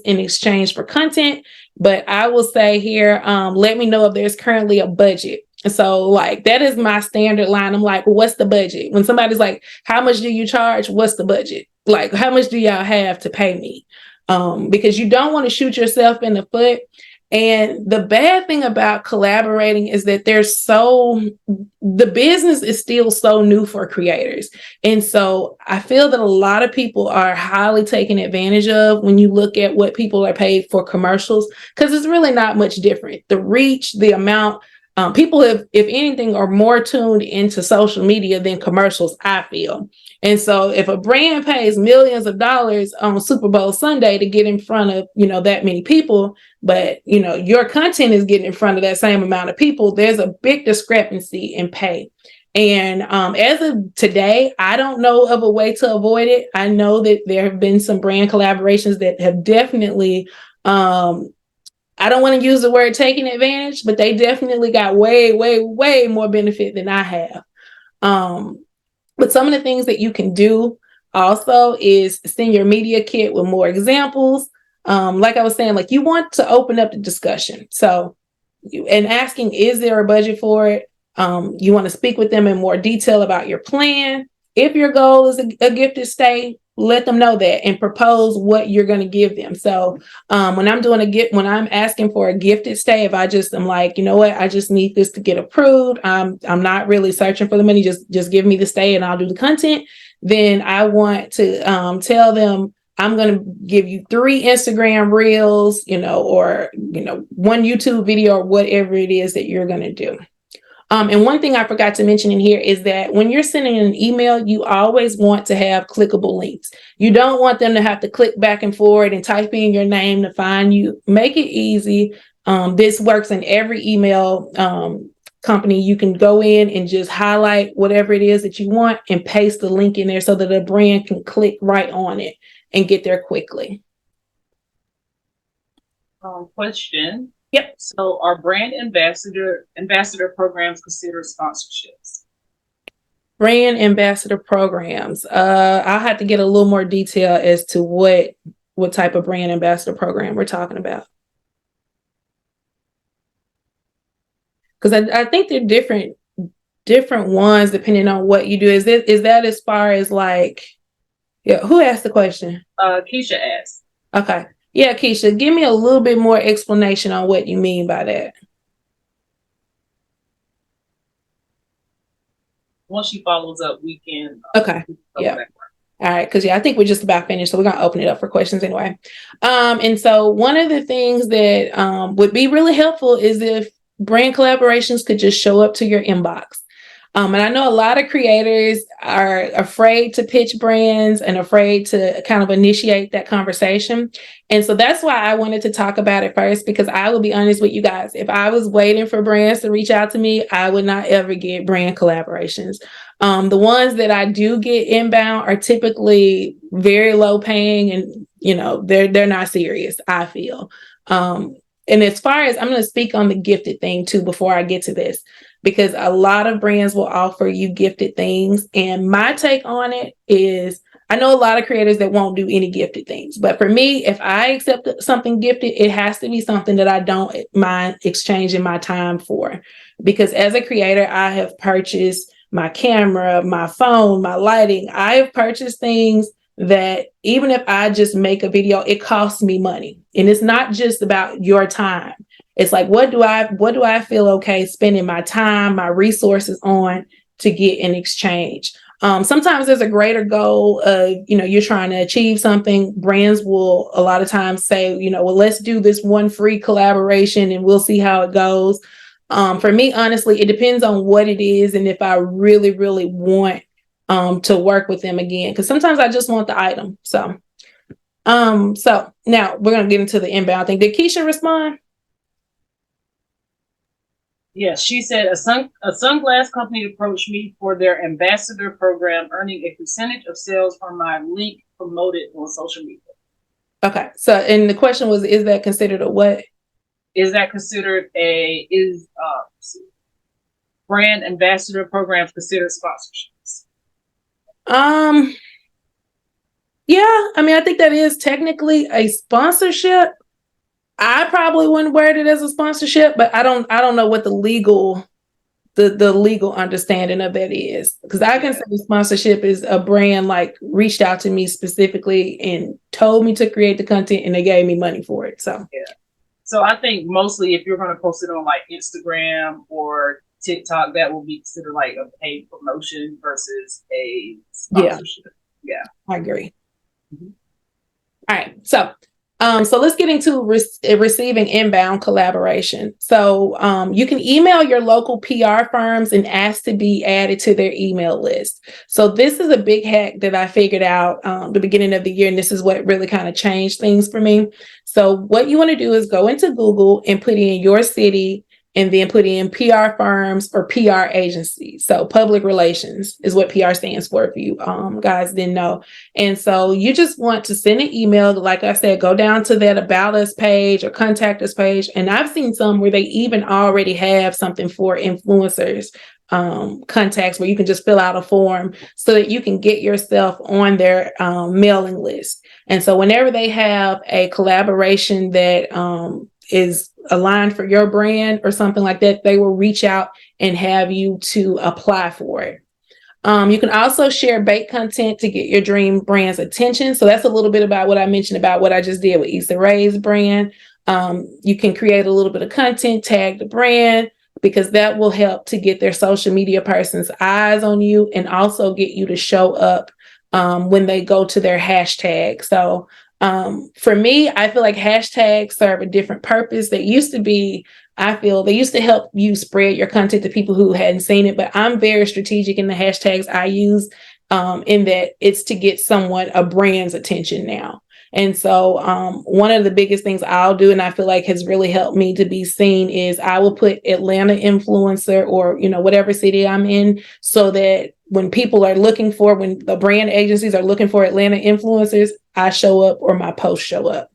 in exchange for content. But I will say here, let me know if there's currently a budget. So like that is my standard line. I'm like, well, what's the budget? When somebody's like, how much do you charge? What's the budget? Like, how much do y'all have to pay me? Because you don't want to shoot yourself in the foot. And the bad thing about collaborating is that the business is still so new for creators. And so I feel that a lot of people are highly taken advantage of when you look at what people are paid for commercials, because it's really not much different. The reach, the amount, people have, if anything, are more tuned into social media than commercials, I feel. And so if a brand pays millions of dollars on Super Bowl Sunday to get in front of, that many people, but, your content is getting in front of that same amount of people, there's a big discrepancy in pay. And as of today, I don't know of a way to avoid it. I know that there have been some brand collaborations that have definitely, I don't want to use the word taking advantage, but they definitely got way, way, way more benefit than I have. But some of the things that you can do also is send your media kit with more examples. Like I was saying, like you want to open up the discussion. So, and asking, is there a budget for it? You want to speak with them in more detail about your plan. If your goal is a gifted stay, let them know that and propose what you're going to give them. So when I'm asking for a gifted stay, if I just am like, you know what, I just need this to get approved. I'm not really searching for the money. Just give me the stay and I'll do the content. Then I want to tell them I'm going to give you 3 Instagram reels, or, one YouTube video or whatever it is that you're going to do. And one thing I forgot to mention in here is that when you're sending an email, you always want to have clickable links. You don't want them to have to click back and forward and type in your name to find you. Make it easy. This works in every email company. You can go in and just highlight whatever it is that you want and paste the link in there so that a brand can click right on it and get there quickly. Question. Yep. So are brand ambassador programs considered sponsorships? Brand ambassador programs. I'll have to get a little more detail as to what type of brand ambassador program we're talking about. Because I think they're different ones depending on what you do. Is that as far as like, yeah, who asked the question? Keisha asked. Okay. Yeah, Keisha, give me a little bit more explanation on what you mean by that. Once she follows up, we can. Okay. Yeah. All right. Because I think we're just about finished. So we're going to open it up for questions anyway. And so one of the things that would be really helpful is if brand collaborations could just show up to your inbox. And I know a lot of creators are afraid to pitch brands and afraid to kind of initiate that conversation. And so that's why I wanted to talk about it first, because I will be honest with you guys. If I was waiting for brands to reach out to me, I would not ever get brand collaborations. The ones that I do get inbound are typically very low paying and, they're not serious, I feel. And as far as I'm going to speak on the gifted thing too, before I get to this, because a lot of brands will offer you gifted things. And my take on it is, I know a lot of creators that won't do any gifted things. But for me, if I accept something gifted, it has to be something that I don't mind exchanging my time for. Because as a creator, I have purchased my camera, my phone, my lighting. I have purchased things that even if I just make a video, it costs me money. And it's not just about your time. It's like, what do I feel okay spending my time, my resources on to get in exchange? Sometimes there's a greater goal of, you're trying to achieve something. Brands will a lot of times say, well, let's do this one free collaboration and we'll see how it goes. For me, honestly, it depends on what it is and if I really, really want to work with them again, because sometimes I just want the item. So now we're going to get into the inbound thing. Did Keisha respond? Yeah, she said a sunglass company approached me for their ambassador program, earning a percentage of sales from my link promoted on social media. Okay. So, and the question was, is that considered a what? Is that considered brand ambassador programs considered sponsorships? Yeah, I mean, I think that is technically a sponsorship. I probably wouldn't word it as a sponsorship, but I don't know what the legal understanding of that is, because I can say sponsorship is a brand like reached out to me specifically and told me to create the content and they gave me money for it. So yeah. So I think mostly if you're going to post it on like Instagram or TikTok, that will be considered like a paid promotion versus a sponsorship. Yeah, I agree. Mm-hmm. All right, so let's get into receiving inbound collaboration. So you can email your local PR firms and ask to be added to their email list. So this is a big hack that I figured out the beginning of the year, and this is what really kind of changed things for me. So what you want to do is go into Google and put in your city and then put in PR firms or PR agencies. So public relations is what PR stands for, if you guys didn't know. And so you just want to send an email. Like I said, go down to that About Us page or Contact Us page. And I've seen some where they even already have something for influencers, contacts, where you can just fill out a form so that you can get yourself on their mailing list. And so whenever they have a collaboration that is aligned for your brand or something like that, they will reach out and have you to apply for it. You can also share bait content to get your dream brand's attention. So that's a little bit about what I mentioned about what I just did with Issa Rae's brand. You can create a little bit of content, tag the brand, because that will help to get their social media person's eyes on you and also get you to show up when they go to their hashtag. So for me, I feel like hashtags serve a different purpose. They used to help you spread your content to people who hadn't seen it, but I'm very strategic in the hashtags I use, in that it's to get a brand's attention now. And so one of the biggest things I'll do, and I feel like has really helped me to be seen, is I will put Atlanta influencer or, whatever city I'm in, so that when the brand agencies are looking for Atlanta influencers, I show up or my posts show up.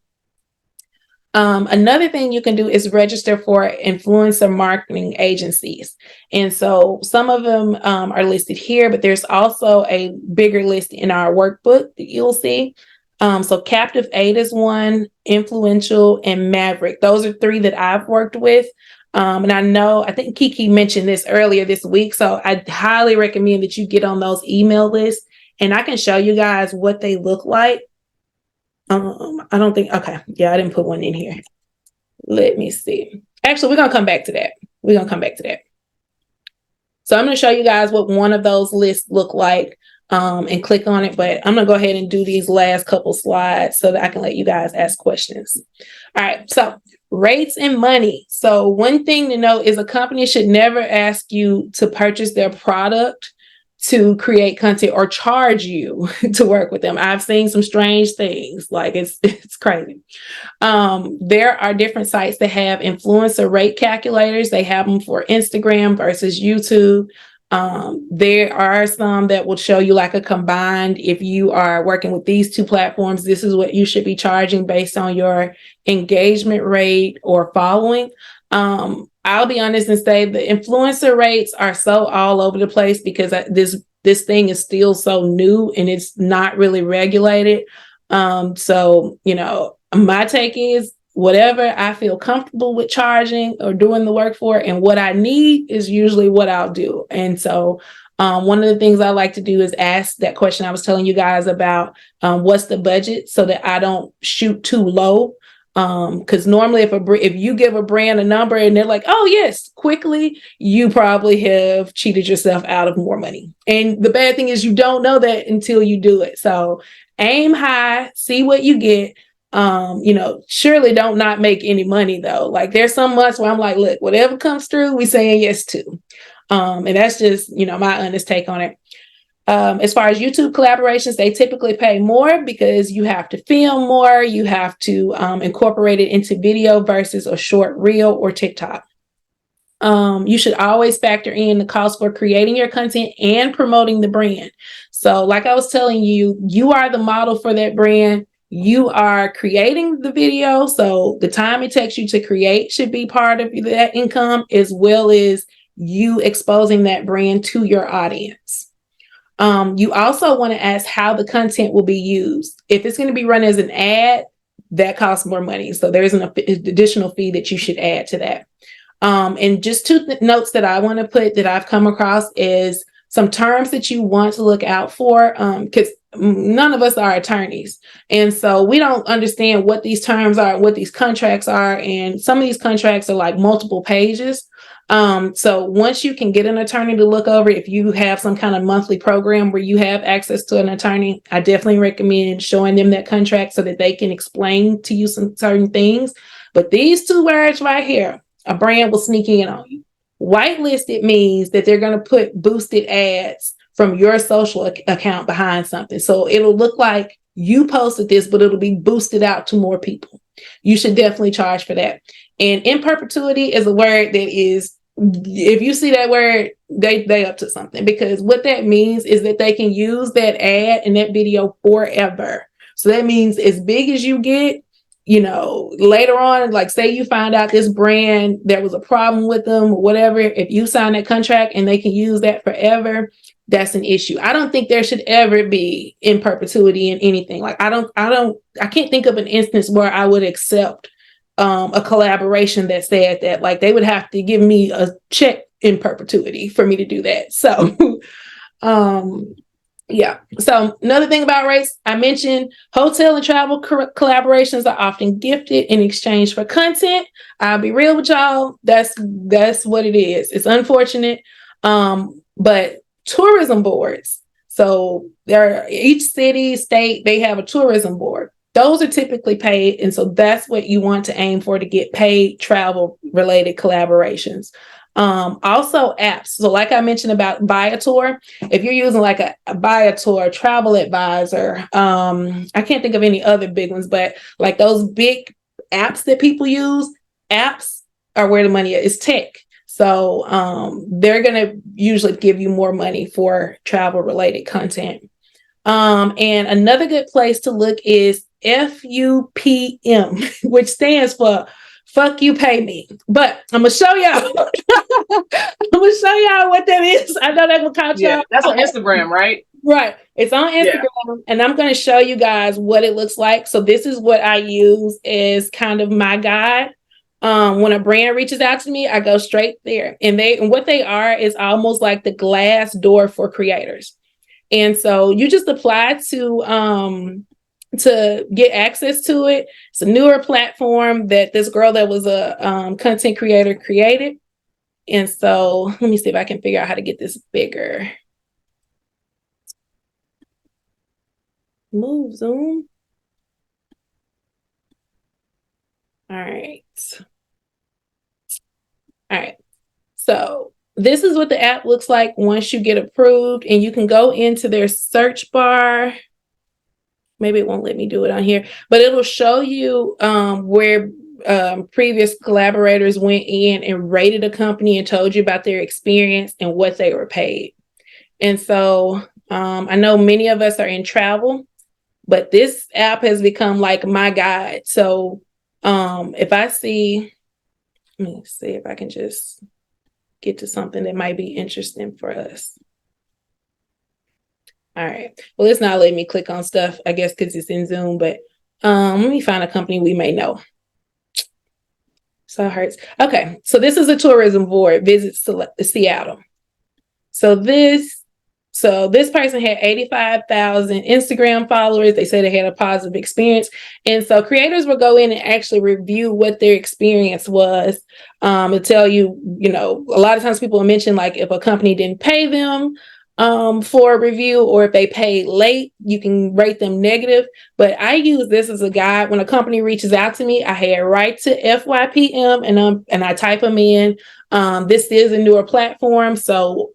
Another thing you can do is register for influencer marketing agencies. And so some of them are listed here, but there's also a bigger list in our workbook that you'll see. So Captive 8 is one, Influential, and Maverick. Those are three that I've worked with. And I think Kiki mentioned this earlier this week. So I highly recommend that you get on those email lists, and I can show you guys what they look like. I didn't put one in here. Let me see. Actually, we're going to come back to that. So I'm going to show you guys what one of those lists look like, and click on it. But I'm going to go ahead and do these last couple slides so that I can let you guys ask questions. All right. So rates and money. So one thing to know is a company should never ask you to purchase their product to create content or charge you to work with them. I've seen some strange things, like it's crazy. There are different sites that have influencer rate calculators. They have them for Instagram versus YouTube. There are some that will show you like a combined, if you are working with these two platforms, this is what you should be charging based on your engagement rate or following. I'll be honest and say the influencer rates are so all over the place because this thing is still so new and it's not really regulated. So, my take is whatever I feel comfortable with charging or doing the work for, and what I need is usually what I'll do. And so one of the things I like to do is ask that question I was telling you guys about, what's the budget, so that I don't shoot too low. Because normally if you give a brand a number and they're like, oh yes, quickly, you probably have cheated yourself out of more money. And the bad thing is you don't know that until you do it. So aim high, see what you get. Surely don't not make any money though. Like there's some months where I'm like, look, whatever comes through, we saying yes to. And that's just, my honest take on it. As far as YouTube collaborations, they typically pay more because you have to film more. You have to incorporate it into video versus a short reel or TikTok. You should always factor in the cost for creating your content and promoting the brand. So like I was telling you, you are the model for that brand. You are creating the video. So the time it takes you to create should be part of that income, as well as you exposing that brand to your audience. You also want to ask how the content will be used. If it's going to be run as an ad, that costs more money. So there's an additional fee that you should add to that. And just two notes that I want to put that I've come across is some terms that you want to look out for, because none of us are attorneys. And so we don't understand what these terms are, what these contracts are. And some of these contracts are like multiple pages. So once you can get an attorney to look over, if you have some kind of monthly program where you have access to an attorney, I definitely recommend showing them that contract so that they can explain to you some certain things. But these two words right here, a brand will sneak in on you. Whitelisted means that they're going to put boosted ads from your social account behind something. So it'll look like you posted this, but it'll be boosted out to more people. You should definitely charge for that. And in perpetuity is a word that is, if you see that word, they up to something, because what that means is that they can use that ad and that video forever. So that means as big as you get, later on, like say you find out this brand, there was a problem with them or whatever, if you sign that contract and they can use that forever, that's an issue. I don't think there should ever be in perpetuity in anything. Like I can't think of an instance where I would accept a collaboration that said that, like they would have to give me a check in perpetuity for me to do that. So, yeah. So another thing about rates, I mentioned hotel and travel collaborations are often gifted in exchange for content. I'll be real with y'all. That's what it is. It's unfortunate. But tourism boards. So each city, state, they have a tourism board. Those are typically paid. And so that's what you want to aim for, to get paid travel related collaborations. Also apps. So like I mentioned about Viator, if you're using like a Viator, Travel Advisor, I can't think of any other big ones, but like those big apps that people use, apps are where the money is. It's tech. So they're going to usually give you more money for travel related content. And another good place to look is FUPM, which stands for fuck you, pay me. But I'm gonna show y'all. What that is. I know that will count y'all. That's on Instagram, right? Right. It's on Instagram, and I'm gonna show you guys what it looks like. So this is what I use as kind of my guide. When a brand reaches out to me, I go straight there. And what they are is almost like the glass door for creators. And so you just apply to get access to it. It's a newer platform that this girl that was a content creator created. And so let me see if I can figure out how to get this bigger. Move Zoom. All right. So this is what the app looks like once you get approved, and you can go into their search bar. Maybe it won't let me do it on here, but it'll show you where previous collaborators went in and rated a company and told you about their experience and what they were paid. And so I know many of us are in travel, but this app has become like my guide. So if I see, let me see if I can just get to something that might be interesting for us. All right. Well, it's not letting me click on stuff, I guess, because it's in Zoom, but let me find a company we may know. So it hurts. Okay. So this is a tourism board, visits Seattle. So this person had 85,000 Instagram followers. They said they had a positive experience. And so creators will go in and actually review what their experience was. It'll tell you, a lot of times people will mention like if a company didn't pay them, for a review, or if they paid late, you can rate them negative. But I use this as a guide. When a company reaches out to me, I head right to FYPM and I type them in. This is a newer platform, so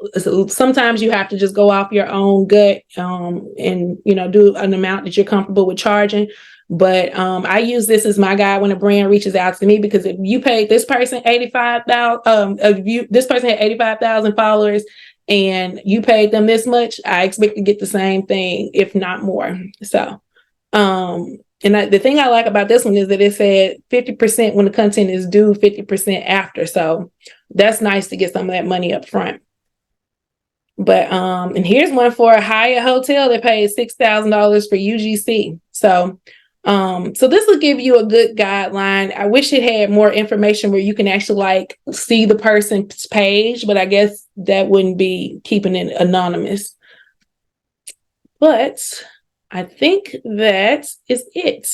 sometimes you have to just go off your own gut and do an amount that you're comfortable with charging. But I use this as my guide when a brand reaches out to me, because if you paid this person 85,000, this person had 85,000 followers, and you paid them this much, I expect to get the same thing, if not more. So, the thing I like about this one is that it said 50% when the content is due, 50% after. So that's nice to get some of that money up front. But and here's one for a Hyatt hotel that paid $6,000 for UGC. So this will give you a good guideline. I wish it had more information where you can actually see the person's page, but I guess that wouldn't be keeping it anonymous. But I think that is it.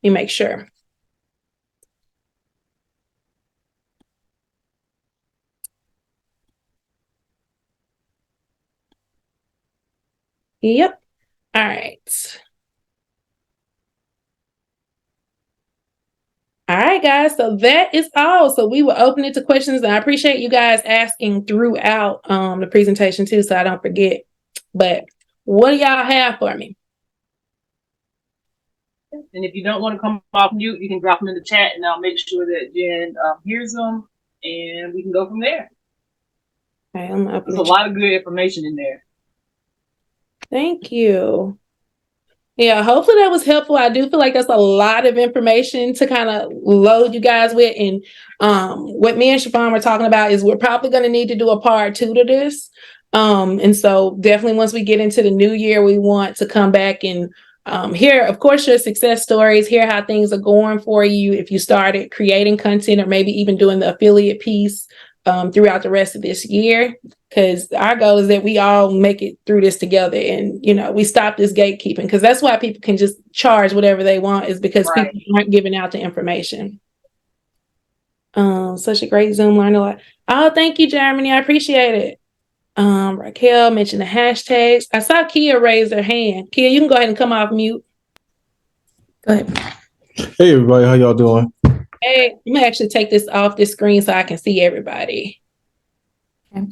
Let me make sure. Yep. All right. All right, guys. So that is all. So we will open it to questions, and I appreciate you guys asking throughout the presentation too, so I don't forget. But what do y'all have for me? And if you don't want to come off mute, you can drop them in the chat, and I'll make sure that Jen hears them, and we can go from there. Okay, there's a lot of good information in there. Thank you. Yeah, hopefully that was helpful. I do feel like that's a lot of information to kind of load you guys with. And what me and Charvon were talking about is we're probably going to need to do a part 2 to this. And so definitely once we get into the new year, we want to come back and hear, of course, your success stories, hear how things are going for you if you started creating content or maybe even doing the affiliate piece throughout the rest of this year. Because our goal is that we all make it through this together, and we stop this gatekeeping, because that's why people can just charge whatever they want, is because people aren't giving out the information. Such a great Zoom, learn a lot. Oh, thank you, Germany. I appreciate it. Raquel mentioned the hashtags. I saw Kia raise her hand. Kia, you can go ahead and come off mute. Go ahead. Hey everybody, how y'all doing? Hey, I'm gonna actually take this off this screen so I can see everybody. Okay.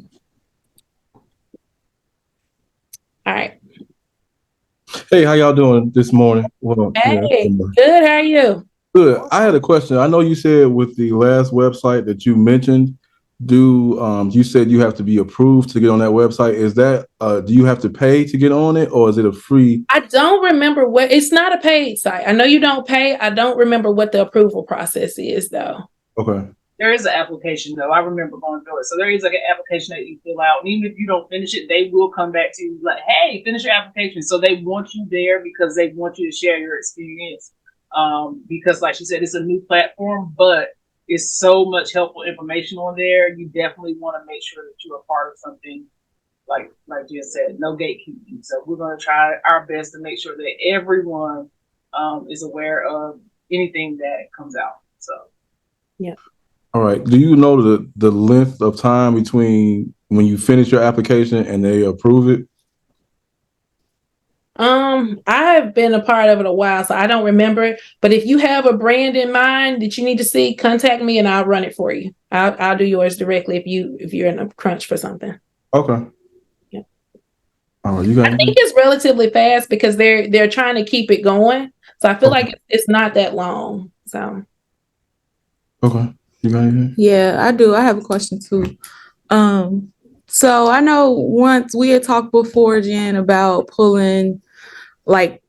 All right. Hey, how y'all doing this morning? Well, hey, good. How are you? Good. I had a question. I know you said with the last website that you mentioned, you said you have to be approved to get on that website. Is that do you have to pay to get on it, or is it a free? I don't remember what. It's not a paid site. I know you don't pay. I don't remember what the approval process is though. Okay. There is an application though. I remember going through it. So there is an application that you fill out, and even if you don't finish it, they will come back to you like, "Hey, finish your application." So they want you there because they want you to share your experience. Because, like she said, it's a new platform, but it's so much helpful information on there. You definitely want to make sure that you're a part of something. Like Jen said, no gatekeeping. So we're going to try our best to make sure that everyone is aware of anything that comes out. So, yeah. All right. Do you know the length of time between when you finish your application and they approve it? I've been a part of it a while, so I don't remember it. But if you have a brand in mind that you need to see, contact me and I'll run it for you. I'll do yours directly if you're in a crunch for something. Okay. Yeah. All right. You got. I think it's relatively fast because they're trying to keep it going. So I feel like it's not that long. So. Okay. You got anything? Yeah, I do. I have a question too. So I know once we had talked before, Jen, about pulling like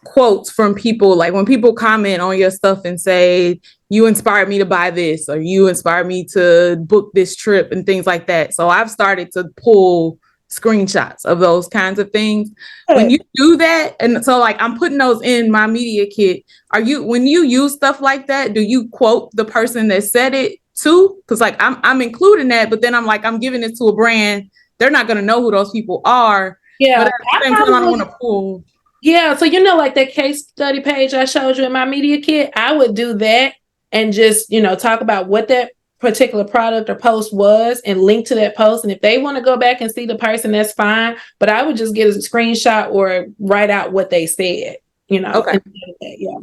quotes from people, like when people comment on your stuff and say, you inspired me to buy this, or you inspired me to book this trip and things like that. So I've started to pull screenshots of those kinds of things. When you do that, and so like I'm putting those in my media kit, when you use stuff like that, do you quote the person that said it too? Because like I'm including that, but then I'm giving it to a brand. They're not going to know who those people are. Yeah, but at the same time, I don't want to pull. Yeah, so like that case study page I showed you in my media kit, I would do that and just talk about what that particular product or post was and link to that post. And if they want to go back and see the person, that's fine. But I would just get a screenshot or write out what they said, Okay. Yeah.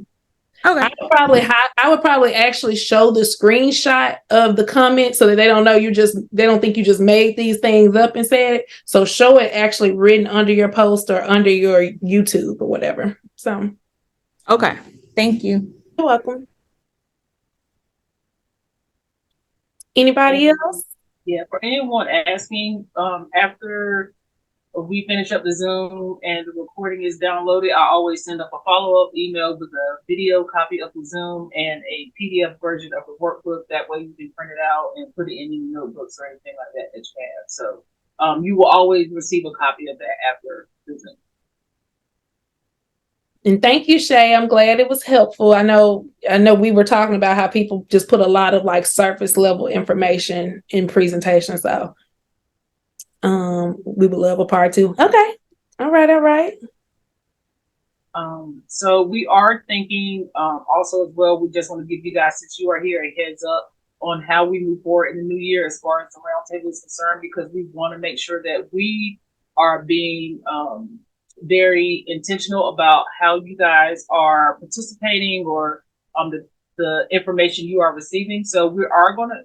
Okay. I would probably actually show the screenshot of the comment so that they don't think you just made these things up and said it. So show it actually written under your post or under your YouTube or whatever. So. Okay. Thank you. You're welcome. Anybody else? Yeah, for anyone asking, after we finish up the Zoom and the recording is downloaded, I always send up a follow-up email with a video copy of the Zoom and a PDF version of the workbook. That way you can print it out and put it in any notebooks or anything like that that you have. So you will always receive a copy of that after the Zoom. And thank you, Shay. I'm glad it was helpful. I know we were talking about how people just put a lot of like surface level information in presentations. So we would love a part 2. Okay. All right. So we are thinking also as well, we just want to give you guys, since you are here, a heads up on how we move forward in the new year as far as the roundtable is concerned, because we want to make sure that we are being very intentional about how you guys are participating or the information you are receiving. So we are going to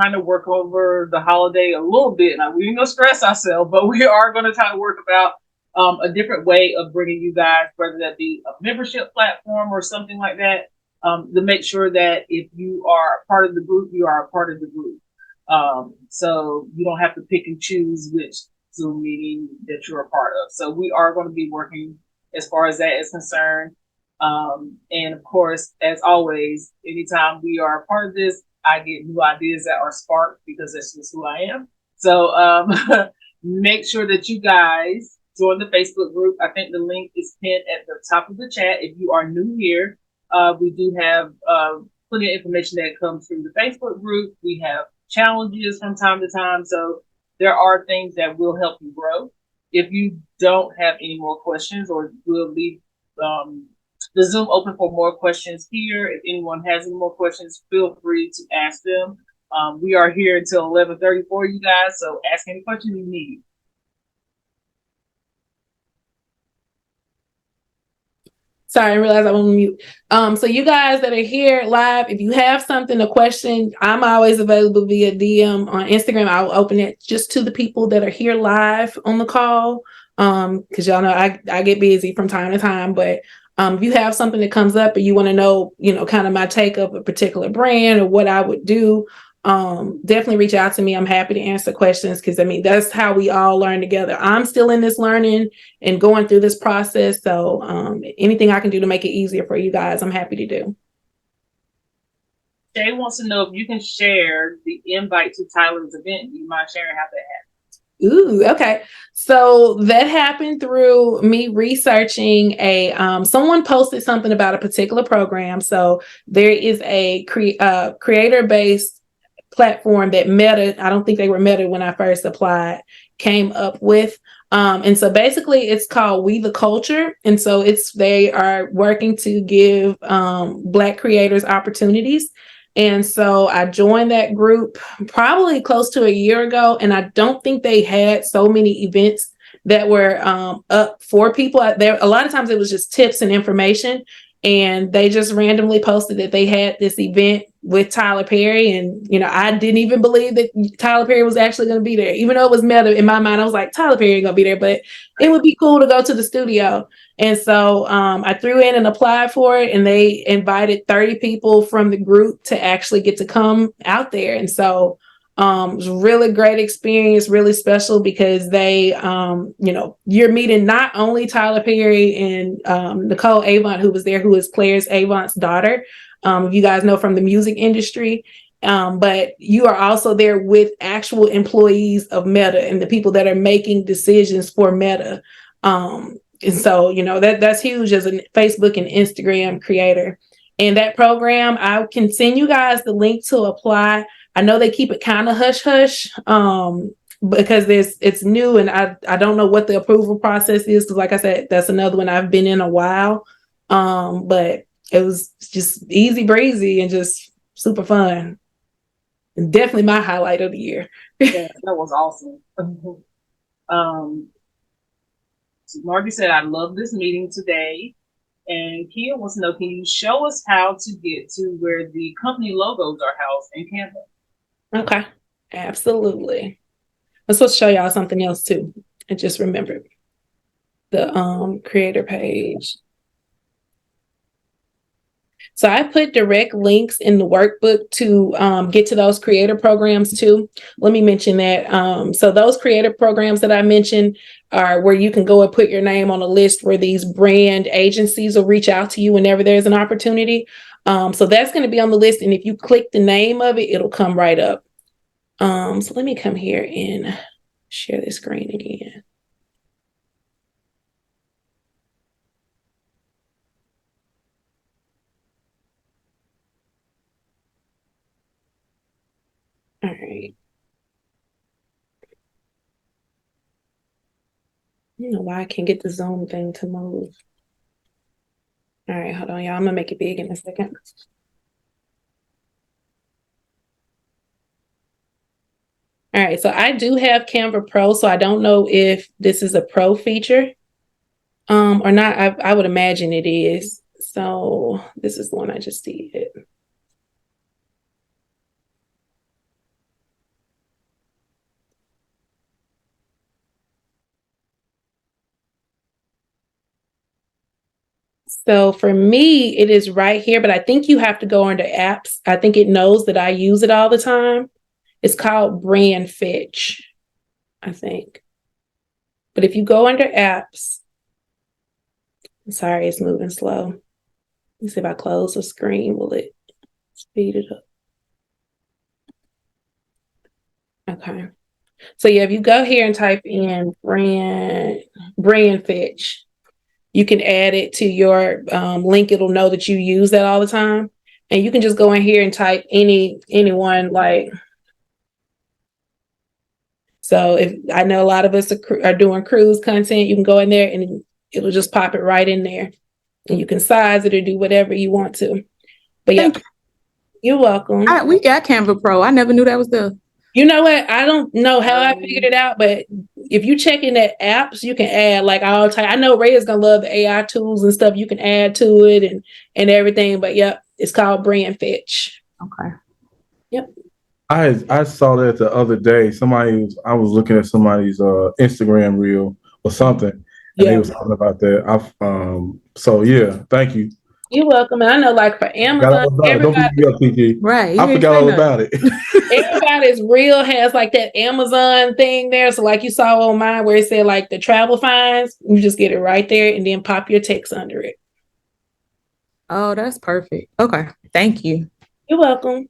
kind of work over the holiday a little bit. Now, we ain't gonna stress ourselves, but we are going to try to work about a different way of bringing you guys, whether that be a membership platform or something like that, to make sure that if you are a part of the group, you are a part of the group. So you don't have to pick and choose which Zoom meeting that you're a part of. So we are going to be working as far as that is concerned. And of course, as always, anytime we are a part of this, I get new ideas that are sparked because that's just who I am. So make sure that you guys join the Facebook group. I think the link is pinned at the top of the chat. If you are new here, we do have plenty of information that comes through the Facebook group. We have challenges from time to time. So there are things that will help you grow. If you don't have any more questions, or we'll leave the Zoom open for more questions here. If anyone has any more questions, feel free to ask them. We are here until 11:30 for you guys, so ask any question you need. Sorry, I realized I was on mute. So you guys that are here live, if you have something, a question, I'm always available via DM on Instagram. I'll open it just to the people that are here live on the call. Because y'all know I get busy from time to time, but if you have something that comes up and you want to know, kind of my take of a particular brand or what I would do, definitely reach out to me. I'm happy to answer questions because that's how we all learn together. I'm still in this learning and going through this process. So anything I can do to make it easier for you guys, I'm happy to do. Jay wants to know if you can share the invite to Tyler's event. Do you mind sharing how that happened? Ooh, okay. So that happened through me researching someone posted something about a particular program. So there is a creator-based platform that Meta, I don't think they were Meta when I first applied, came up with. And so basically it's called We the Culture. And so they are working to give Black creators opportunities. And so I joined that group probably close to a year ago. And I don't think they had so many events that were up for people. A lot of times it was just tips and information. And they just randomly posted that they had this event with Tyler Perry. And, I didn't even believe that Tyler Perry was actually going to be there. Even though it was Meta, in my mind, I was like, Tyler Perry ain't going to be there, but it would be cool to go to the studio. And so I threw in and applied for it, and they invited 30 people from the group to actually get to come out there. And so it was a really great experience, really special because they, you're meeting not only Tyler Perry and Nicole Avant, who was there, who is Claire's Avant's daughter. You guys know from the music industry, but you are also there with actual employees of Meta and the people that are making decisions for Meta. And so, that's huge as a Facebook and Instagram creator. And that program, I can send you guys the link to apply. I know they keep it kind of hush hush because it's new and I don't know what the approval process is. Because like I said, that's another one I've been in a while. But it was just easy breezy and just super fun. Definitely my highlight of the year. Yeah, that was awesome. So Margie said, I love this meeting today. And Kia wants to know, can you show us how to get to where the company logos are housed in Canva? Okay, absolutely. I'm supposed to show y'all something else too. I just remembered the creator page. So I put direct links in the workbook to get to those creator programs too. Let me mention that. So those creator programs that I mentioned are where you can go and put your name on a list where these brand agencies will reach out to you whenever there's an opportunity. So that's going to be on the list. And if you click the name of it, it'll come right up. So let me come here and share this screen again. All right. I don't know why I can't get the Zoom thing to move. All right, hold on, y'all. I'm gonna make it big in a second. All right, so I do have Canva Pro, so I don't know if this is a pro feature or not. I would imagine it is. So this is the one I just did. So for me, it is right here, but I think you have to go under apps. I think it knows that I use it all the time. It's called Brand Fetch, I think. But if you go under apps, I'm sorry, it's moving slow. Let me see if I close the screen, will it speed it up? Okay. So yeah, if you go here and type in brand fetch, you can add it to your link. It'll know that you use that all the time. And you can just go in here and type anyone like. So if I know a lot of us are doing cruise content, you can go in there and it'll just pop it right in there. And you can size it or do whatever you want to. But yeah, you're welcome. We got Canva Pro. I never knew that was the. You know what? I don't know how I figured it out, but if you check in that apps, you can add like all type. I know Ray is gonna love the AI tools and stuff you can add to it and everything. But yep, it's called Brand Fetch. Okay. Yep. I saw that the other day. I was looking at somebody's Instagram reel or something, and they was talking about that. So yeah, thank you. You're welcome. And I know, like for Amazon, everybody, right? I forgot all about it. Everybody's reel has like that Amazon thing there. So, like you saw on mine, where it said like the travel fines, you just get it right there, and then pop your text under it. Oh, that's perfect. Okay, thank you. You're welcome.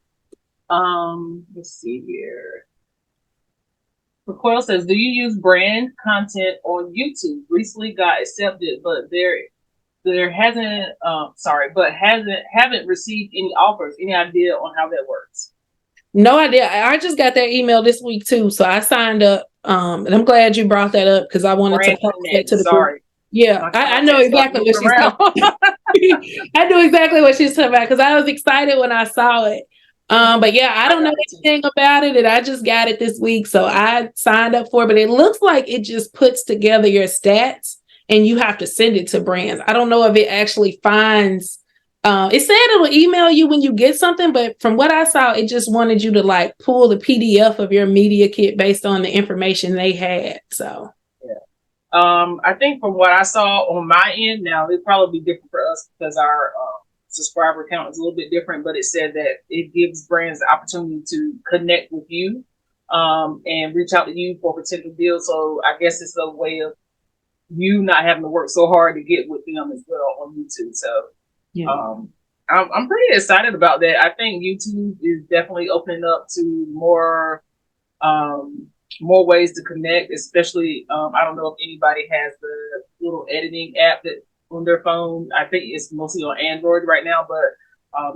Let's see here. Recoil says, do you use brand content on YouTube? Recently got accepted, but haven't received any offers. Any idea on how that works? No idea. I just got that email this week too, so I signed up. And I'm glad you brought that up because I wanted to post that to the group. Yeah, I know exactly what she's talking about. I knew exactly what she's talking about because I was excited when I saw it. But yeah, I don't know anything about it, and I just got it this week, so I signed up for it. But it looks like it just puts together your stats, and you have to send it to brands. I don't know if it actually finds. It said it will email you when you get something, but from what I saw, it just wanted you to like pull the PDF of your media kit based on the information they had. So yeah. I think from what I saw on my end, now it'd probably be different for us because our subscriber count is a little bit different, but it said that it gives brands the opportunity to connect with you and reach out to you for potential deals. So I guess it's a way of you not having to work so hard to get with them as well on YouTube. So yeah. I'm pretty excited about that. I think YouTube is definitely opening up to more ways to connect, especially I don't know if anybody has the little editing app that on their phone. I think it's mostly on Android right now, but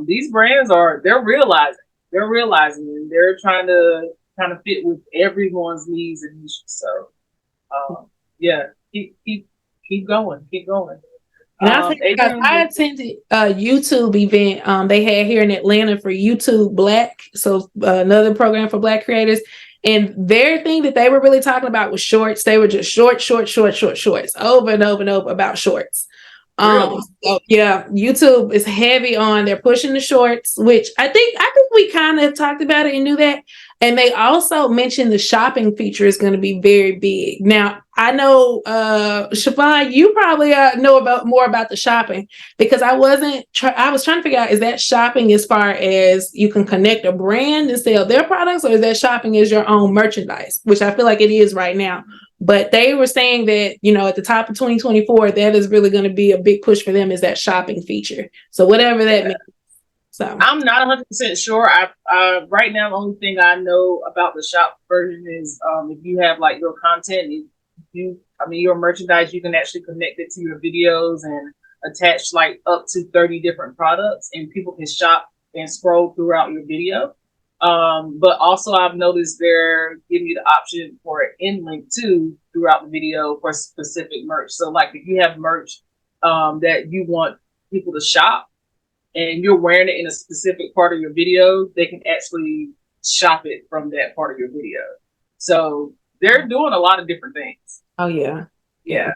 these brands they're realizing and they're trying to kind of fit with everyone's needs and issues. So yeah, keep going. And I think because Adrian, I attended a YouTube event they had here in Atlanta for YouTube Black, so another program for Black creators. And their thing that they were really talking about was shorts. They were just shorts, over and over and over about shorts. Really? So yeah, YouTube is heavy on, they're pushing the shorts, which I think we kind of talked about it and knew that. And they also mentioned the shopping feature is going to be very big. Now, I know, Charvon, you probably know about more about the shopping, because I was trying to figure out, is that shopping as far as you can connect a brand and sell their products, or is that shopping as your own merchandise, which I feel like it is right now. But they were saying that, at the top of 2024, that is really going to be a big push for them, is that shopping feature. So whatever that means. So I'm not 100% sure. Right now, the only thing I know about the shop version is if you have like your content, your merchandise, you can actually connect it to your videos and attach like up to 30 different products, and people can shop and scroll throughout your video. But also I've noticed they're giving you the option for an end link too throughout the video for specific merch. So like if you have merch that you want people to shop and you're wearing it in a specific part of your video, they can actually shop it from that part of your video. So they're doing a lot of different things. oh yeah. Yeah.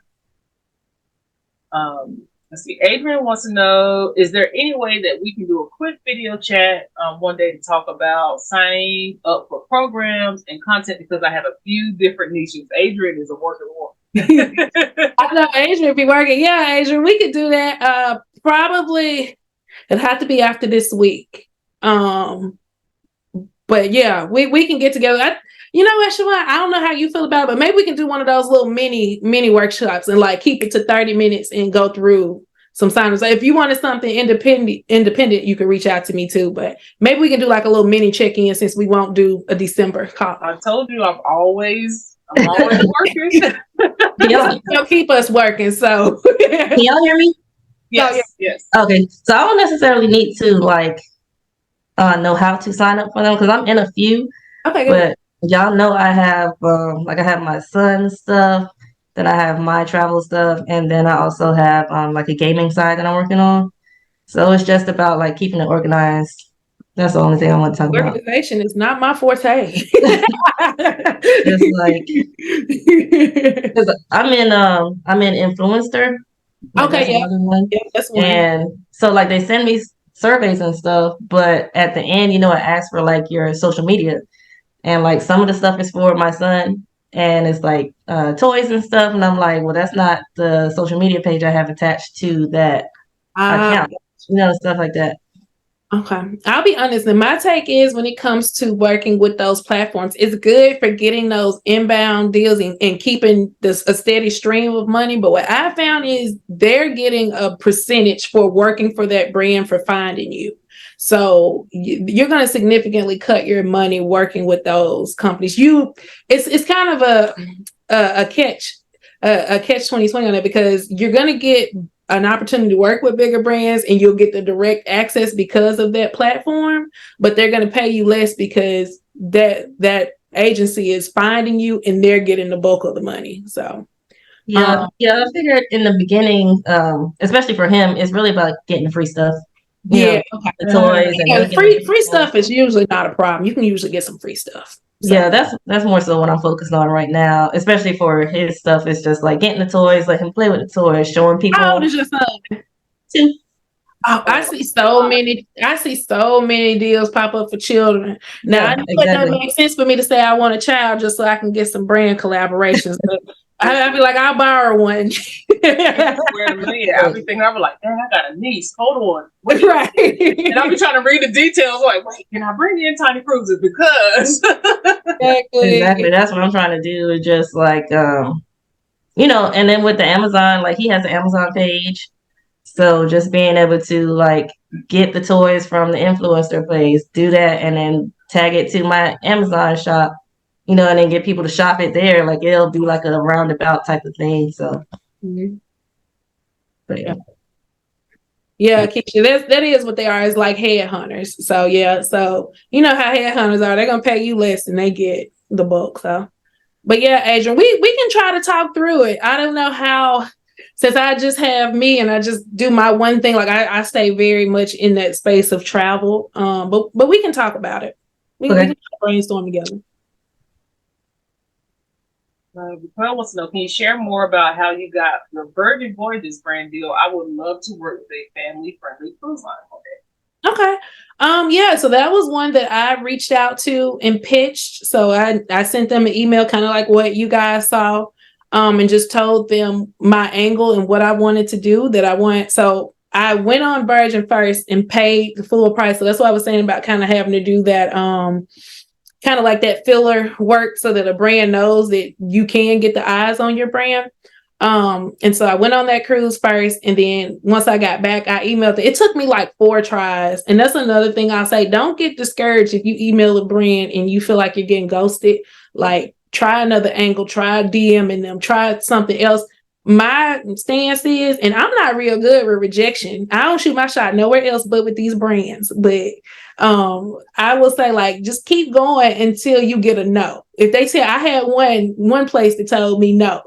Let's see. Adrian wants to know, is there any way that we can do a quick video chat one day to talk about signing up for programs and content, because I have a few different niches. Adrian is a working woman. I know Adrian be working. Yeah, Adrian, we could do that. Probably it'd have to be after this week. But yeah, we can get together. You know what, Charvon? I don't know how you feel about it, but maybe we can do one of those little mini workshops and like keep it to 30 minutes and go through some signers. If you wanted something independent, you could reach out to me too. But maybe we can do like a little mini check-in, since we won't do a December call. I told you I'm always working. You'll keep us working. So Can y'all hear me? Yes. Okay. So I don't necessarily need to know how to sign up for them, because I'm in a few. okay, good. But y'all know I have I have my son's stuff, then I have my travel stuff, and then I also have like a gaming side that I'm working on. So it's just about like keeping it organized. That's the only thing I want to talk about. Organization is not my forte. Just like, because I'm in influencer. Okay, yeah. One. Yeah, that's one. And so like they send me surveys and stuff, but at the end, it asks for like your social media. And like some of the stuff is for my son, and it's like toys and stuff. And I'm like, well, that's not the social media page I have attached to that account. Stuff like that. Okay. I'll be honest. And my take is, when it comes to working with those platforms, it's good for getting those inbound deals and keeping a steady stream of money. But what I found is they're getting a percentage for working for that brand, for finding you. So you're going to significantly cut your money working with those companies. It's kind of a catch 2020 on it, because you're going to get an opportunity to work with bigger brands and you'll get the direct access because of that platform, but they're going to pay you less because that agency is finding you and they're getting the bulk of the money. So I figured in the beginning, especially for him, it's really about getting the free stuff. Okay. The toys and free stuff is usually not a problem. You can usually get some free stuff. So. Yeah, that's more so what I'm focused on right now, especially for his stuff. It's just like getting the toys, let him play with the toys, showing people. How old is your son? 2. Oh, I see so many deals pop up for children. Now, I know it doesn't make sense for me to say I want a child just so I can get some brand collaborations. But I'd be like, I'll borrow one. I'll be thinking, I'm like, man, I got a niece. Hold on. Right. And I'll be trying to read the details. Like, wait, can I bring in Tiny Cruises? Because exactly. That's what I'm trying to do. Is just like, and then with the Amazon, like he has an Amazon page. So just being able to like get the toys from the influencer page, do that, and then tag it to my Amazon shop, and then get people to shop it there. Like it'll do like a roundabout type of thing. So, but yeah, Keisha, that is what they are. It's like headhunters. So yeah, so you know how headhunters are. They're gonna pay you less and they get the bulk. So, but yeah, Adrian, we can try to talk through it. I don't know how since I just have me and I just do my one thing, like I stay very much in that space of travel. But we can talk about it. We can brainstorm together. Pearl wants to know, can you share more about how you got your Virgin Voyages brand deal? I would love to work with a family-friendly cruise line on that. Okay. Yeah, so that was one that I reached out to and pitched. So I sent them an email, kind of like what you guys saw, and just told them my angle and what I wanted to do that I want. So I went on Virgin first and paid the full price. So that's what I was saying about kind of having to do that, kind of like that filler work so that a brand knows that you can get the eyes on your brand. And so I went on that cruise first. And then once I got back, I emailed it. It took me like 4 tries. And that's another thing I'll say. Don't get discouraged if you email a brand and you feel like you're getting ghosted. Like, try another angle, try DMing them, try something else. My stance is, and I'm not real good with rejection. I don't shoot my shot nowhere else but with these brands. But I will say, like, just keep going until you get a no. If they say, I had one place that told me no,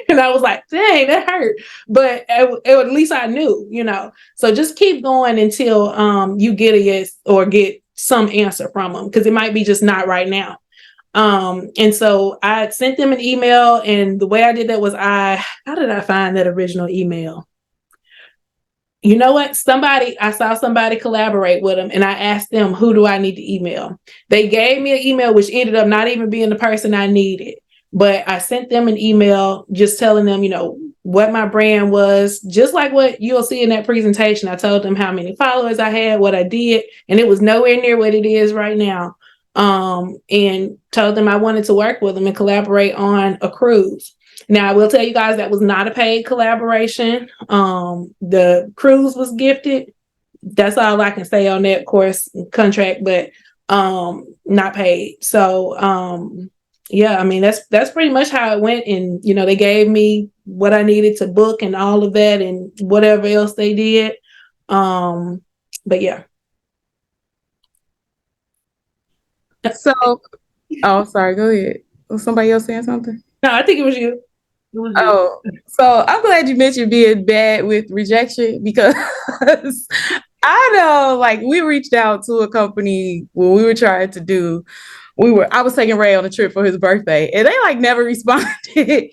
and I was like, dang, that hurt. But at least I knew, So just keep going until you get a yes or get some answer from them, because it might be just not right now. And so I sent them an email, and the way I did that was how did I find that original email? You know what? I saw somebody collaborate with them, and I asked them, who do I need to email? They gave me an email, which ended up not even being the person I needed, but I sent them an email just telling them, what my brand was, just like what you'll see in that presentation. I told them how many followers I had, what I did, and it was nowhere near what it is right now. And told them I wanted to work with them and collaborate on a cruise. Now, I will tell you guys that was not a paid collaboration. The cruise was gifted. That's all I can say on that course contract, but not paid. So yeah, I mean, that's pretty much how it went. And they gave me what I needed to book and all of that and whatever else they did. But yeah. So, sorry, go ahead. Was somebody else saying something? No, I think it was you. Oh, so I'm glad you mentioned being bad with rejection, because I know, like, we reached out to a company when we were trying to do, I was taking Ray on a trip for his birthday, and they never responded.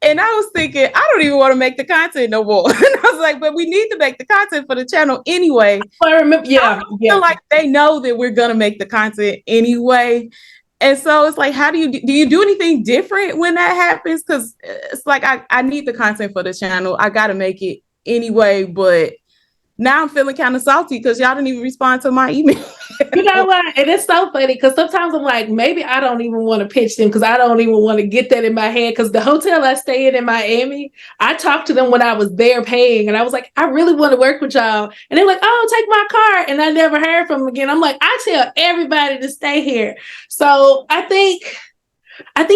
And I was thinking, I don't even want to make the content no more. And I was like, but we need to make the content for the channel anyway. I remember, yeah. I feel like they know that we're going to make the content anyway. And so it's like, how do you do anything different when that happens? Because it's like, I need the content for the channel. I got to make it anyway. But now I'm feeling kind of salty because y'all didn't even respond to my email. You know what? And it's so funny because sometimes I'm like, maybe I don't even want to pitch them because I don't even want to get that in my head. Because the hotel I stay in Miami, I talked to them when I was there paying, and I was like, I really want to work with y'all. And they're like, oh, take my card. And I never heard from them again. I'm like, I tell everybody to stay here. So I think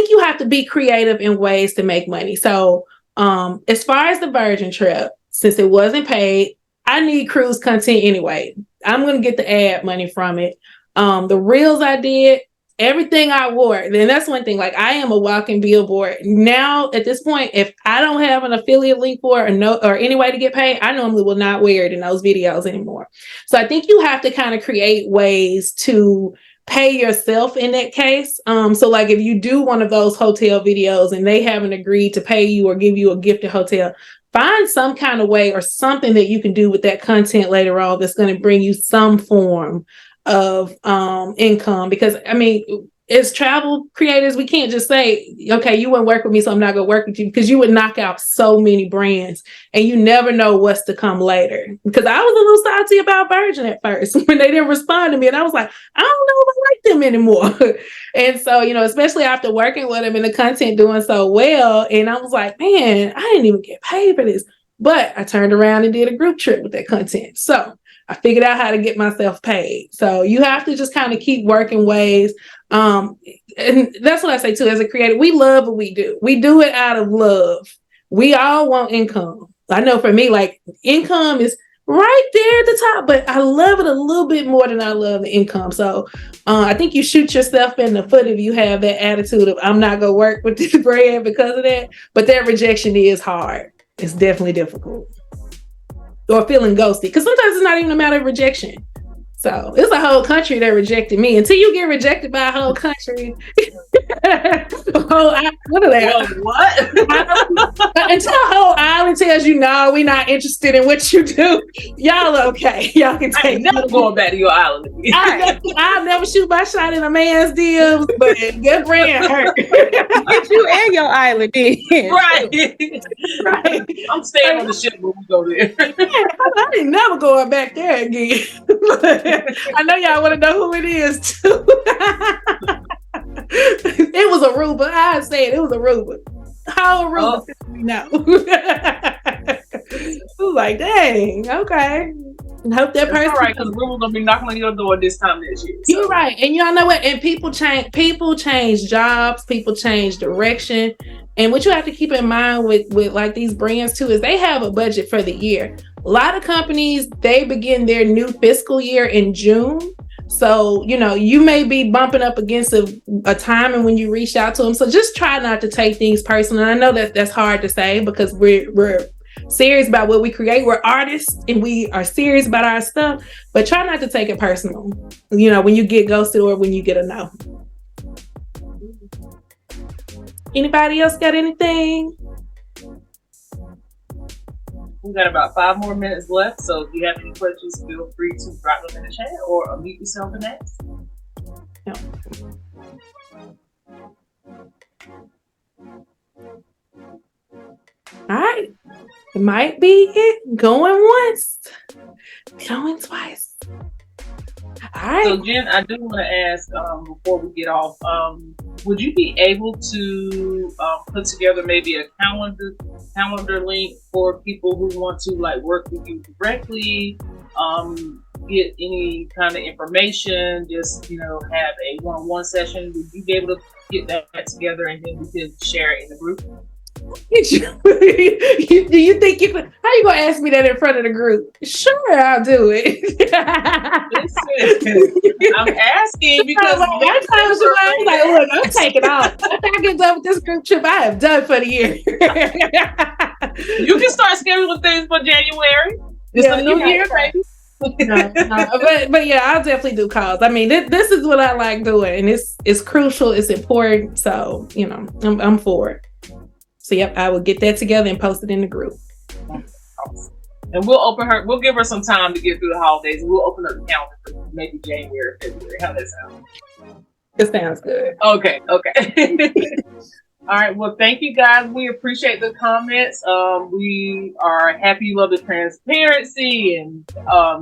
you have to be creative in ways to make money. So as far as the Virgin trip, since it wasn't paid, I need cruise content anyway. I'm going to get the ad money from it. The reels I did, everything I wore. Then that's one thing. Like, I am a walking billboard. Now, at this point, if I don't have an affiliate link for it or any way to get paid, I normally will not wear it in those videos anymore. So I think you have to kind of create ways to pay yourself in that case. So like if you do one of those hotel videos and they haven't agreed to pay you or give you a gifted hotel, find some kind of way or something that you can do with that content later on that's going to bring you some form of income. Because I mean, as travel creators, we can't just say, okay, you wouldn't work with me, so I'm not going to work with you, because you would knock out so many brands and you never know what's to come later. Because I was a little salty about Virgin at first when they didn't respond to me. And I was like, I don't know if I like them anymore. And so, especially after working with them and the content doing so well. And I was like, man, I didn't even get paid for this. But I turned around and did a group trip with that content. So I figured out how to get myself paid. So you have to just kind of keep working ways. And that's what I say too, as a creator, we love what we do. We do it out of love. We all want income. I know for me, like, income is right there at the top, but I love it a little bit more than I love the income. So I think you shoot yourself in the foot if you have that attitude of, I'm not going to work with this brand because of that. But that rejection is hard. it's definitely difficult. Or feeling ghosted, because sometimes it's not even a matter of rejection. So it's a whole country that rejected me. Until you get rejected by a whole country, what are they? Well, what? Until a whole island tells you, no, we're not interested in what you do, y'all okay. Y'all can I take ain't never going back to your island again. I'll never shoot my shot in a man's DMs, but that brand hurt. Get you and your island in. Right. I'm staying on the ship when we go there. I ain't never going back there again. I know y'all want to know who it is too. It was Aruba. I said it was Aruba. How Aruba? No. I was like, dang, okay. Hope that person. All right, because Aruba's gonna be knocking on your door this time next year. So. You're right, and y'all know what? And people change jobs, people change direction. And what you have to keep in mind with like these brands too is they have a budget for the year. A lot of companies, they begin their new fiscal year in June. So, you may be bumping up against a time and when you reach out to them. So just try not to take things personal. And I know that that's hard to say because we're serious about what we create. We're artists and we are serious about our stuff, but try not to take it personal, when you get ghosted or when you get a no. Anybody else got anything? We got about 5 more minutes left, so if you have any questions, feel free to drop them in the chat or unmute yourself and ask. No. All right. It might be it. Going once. Going twice. All right. So Jen, I do want to ask before we get off, would you be able to put together maybe a calendar link for people who want to work with you directly, get any kind of information, just have a one-on-one session? Would you be able to get that together and then we can share it in the group? Do you think you could? How you gonna ask me that in front of the group? Sure, I'll do it. Listen, I'm asking because look, I'm taking off. After I get done with this group trip, I am done for the year. You can start scheduling things for January. It's a new year, baby. But yeah, I'll definitely do calls. I mean, this is what I like doing, and it's crucial. It's important. So I'm for it. So yep, I will get that together and post it in the group. And we'll give her some time to get through the holidays. We'll open up the calendar for maybe January, February. How that sound? It sounds good. Okay. All right. Well, thank you guys. We appreciate the comments. We are happy you love the transparency and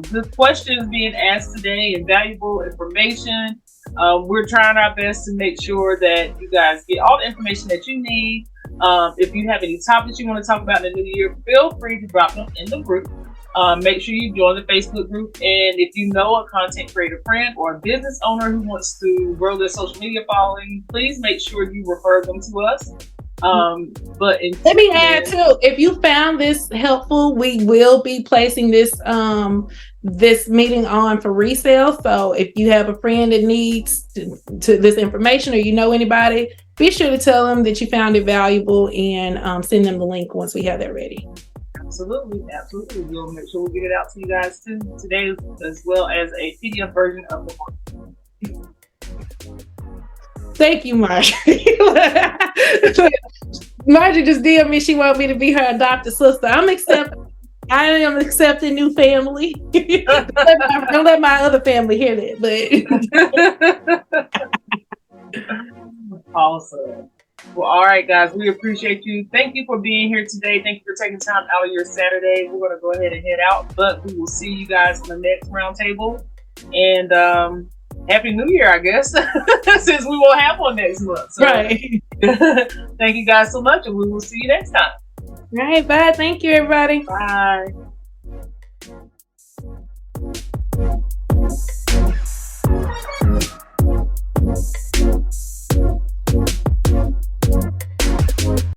the questions being asked today and valuable information. We're trying our best to make sure that you guys get all the information that you need. If you have any topics you want to talk about in the new year, feel free to drop them in the group. Make sure you join the Facebook group. And if you know a content creator friend or a business owner who wants to grow their social media following, please make sure you refer them to us. But let me add too, if you found this helpful, we will be placing this meeting on for resale. So if you have a friend that needs to this information or you know anybody, be sure to tell them that you found it valuable and send them the link once we have that ready. Absolutely. We'll make sure we get it out to you guys too today, as well as a PDF version of the book. Thank you, Marjorie. Marjorie just DM'd me. She wants me to be her adopted sister. I am accepting new family. Don't let my other family hear that. But awesome. Well, all right, guys. We appreciate you. Thank you for being here today. Thank you for taking time out of your Saturday. We're going to go ahead and head out, but we will see you guys on the next roundtable. And Happy New Year, I guess, since we won't have one next month. So, right. Thank you guys so much, and we will see you next time. All right, bye. Thank you, everybody. Bye.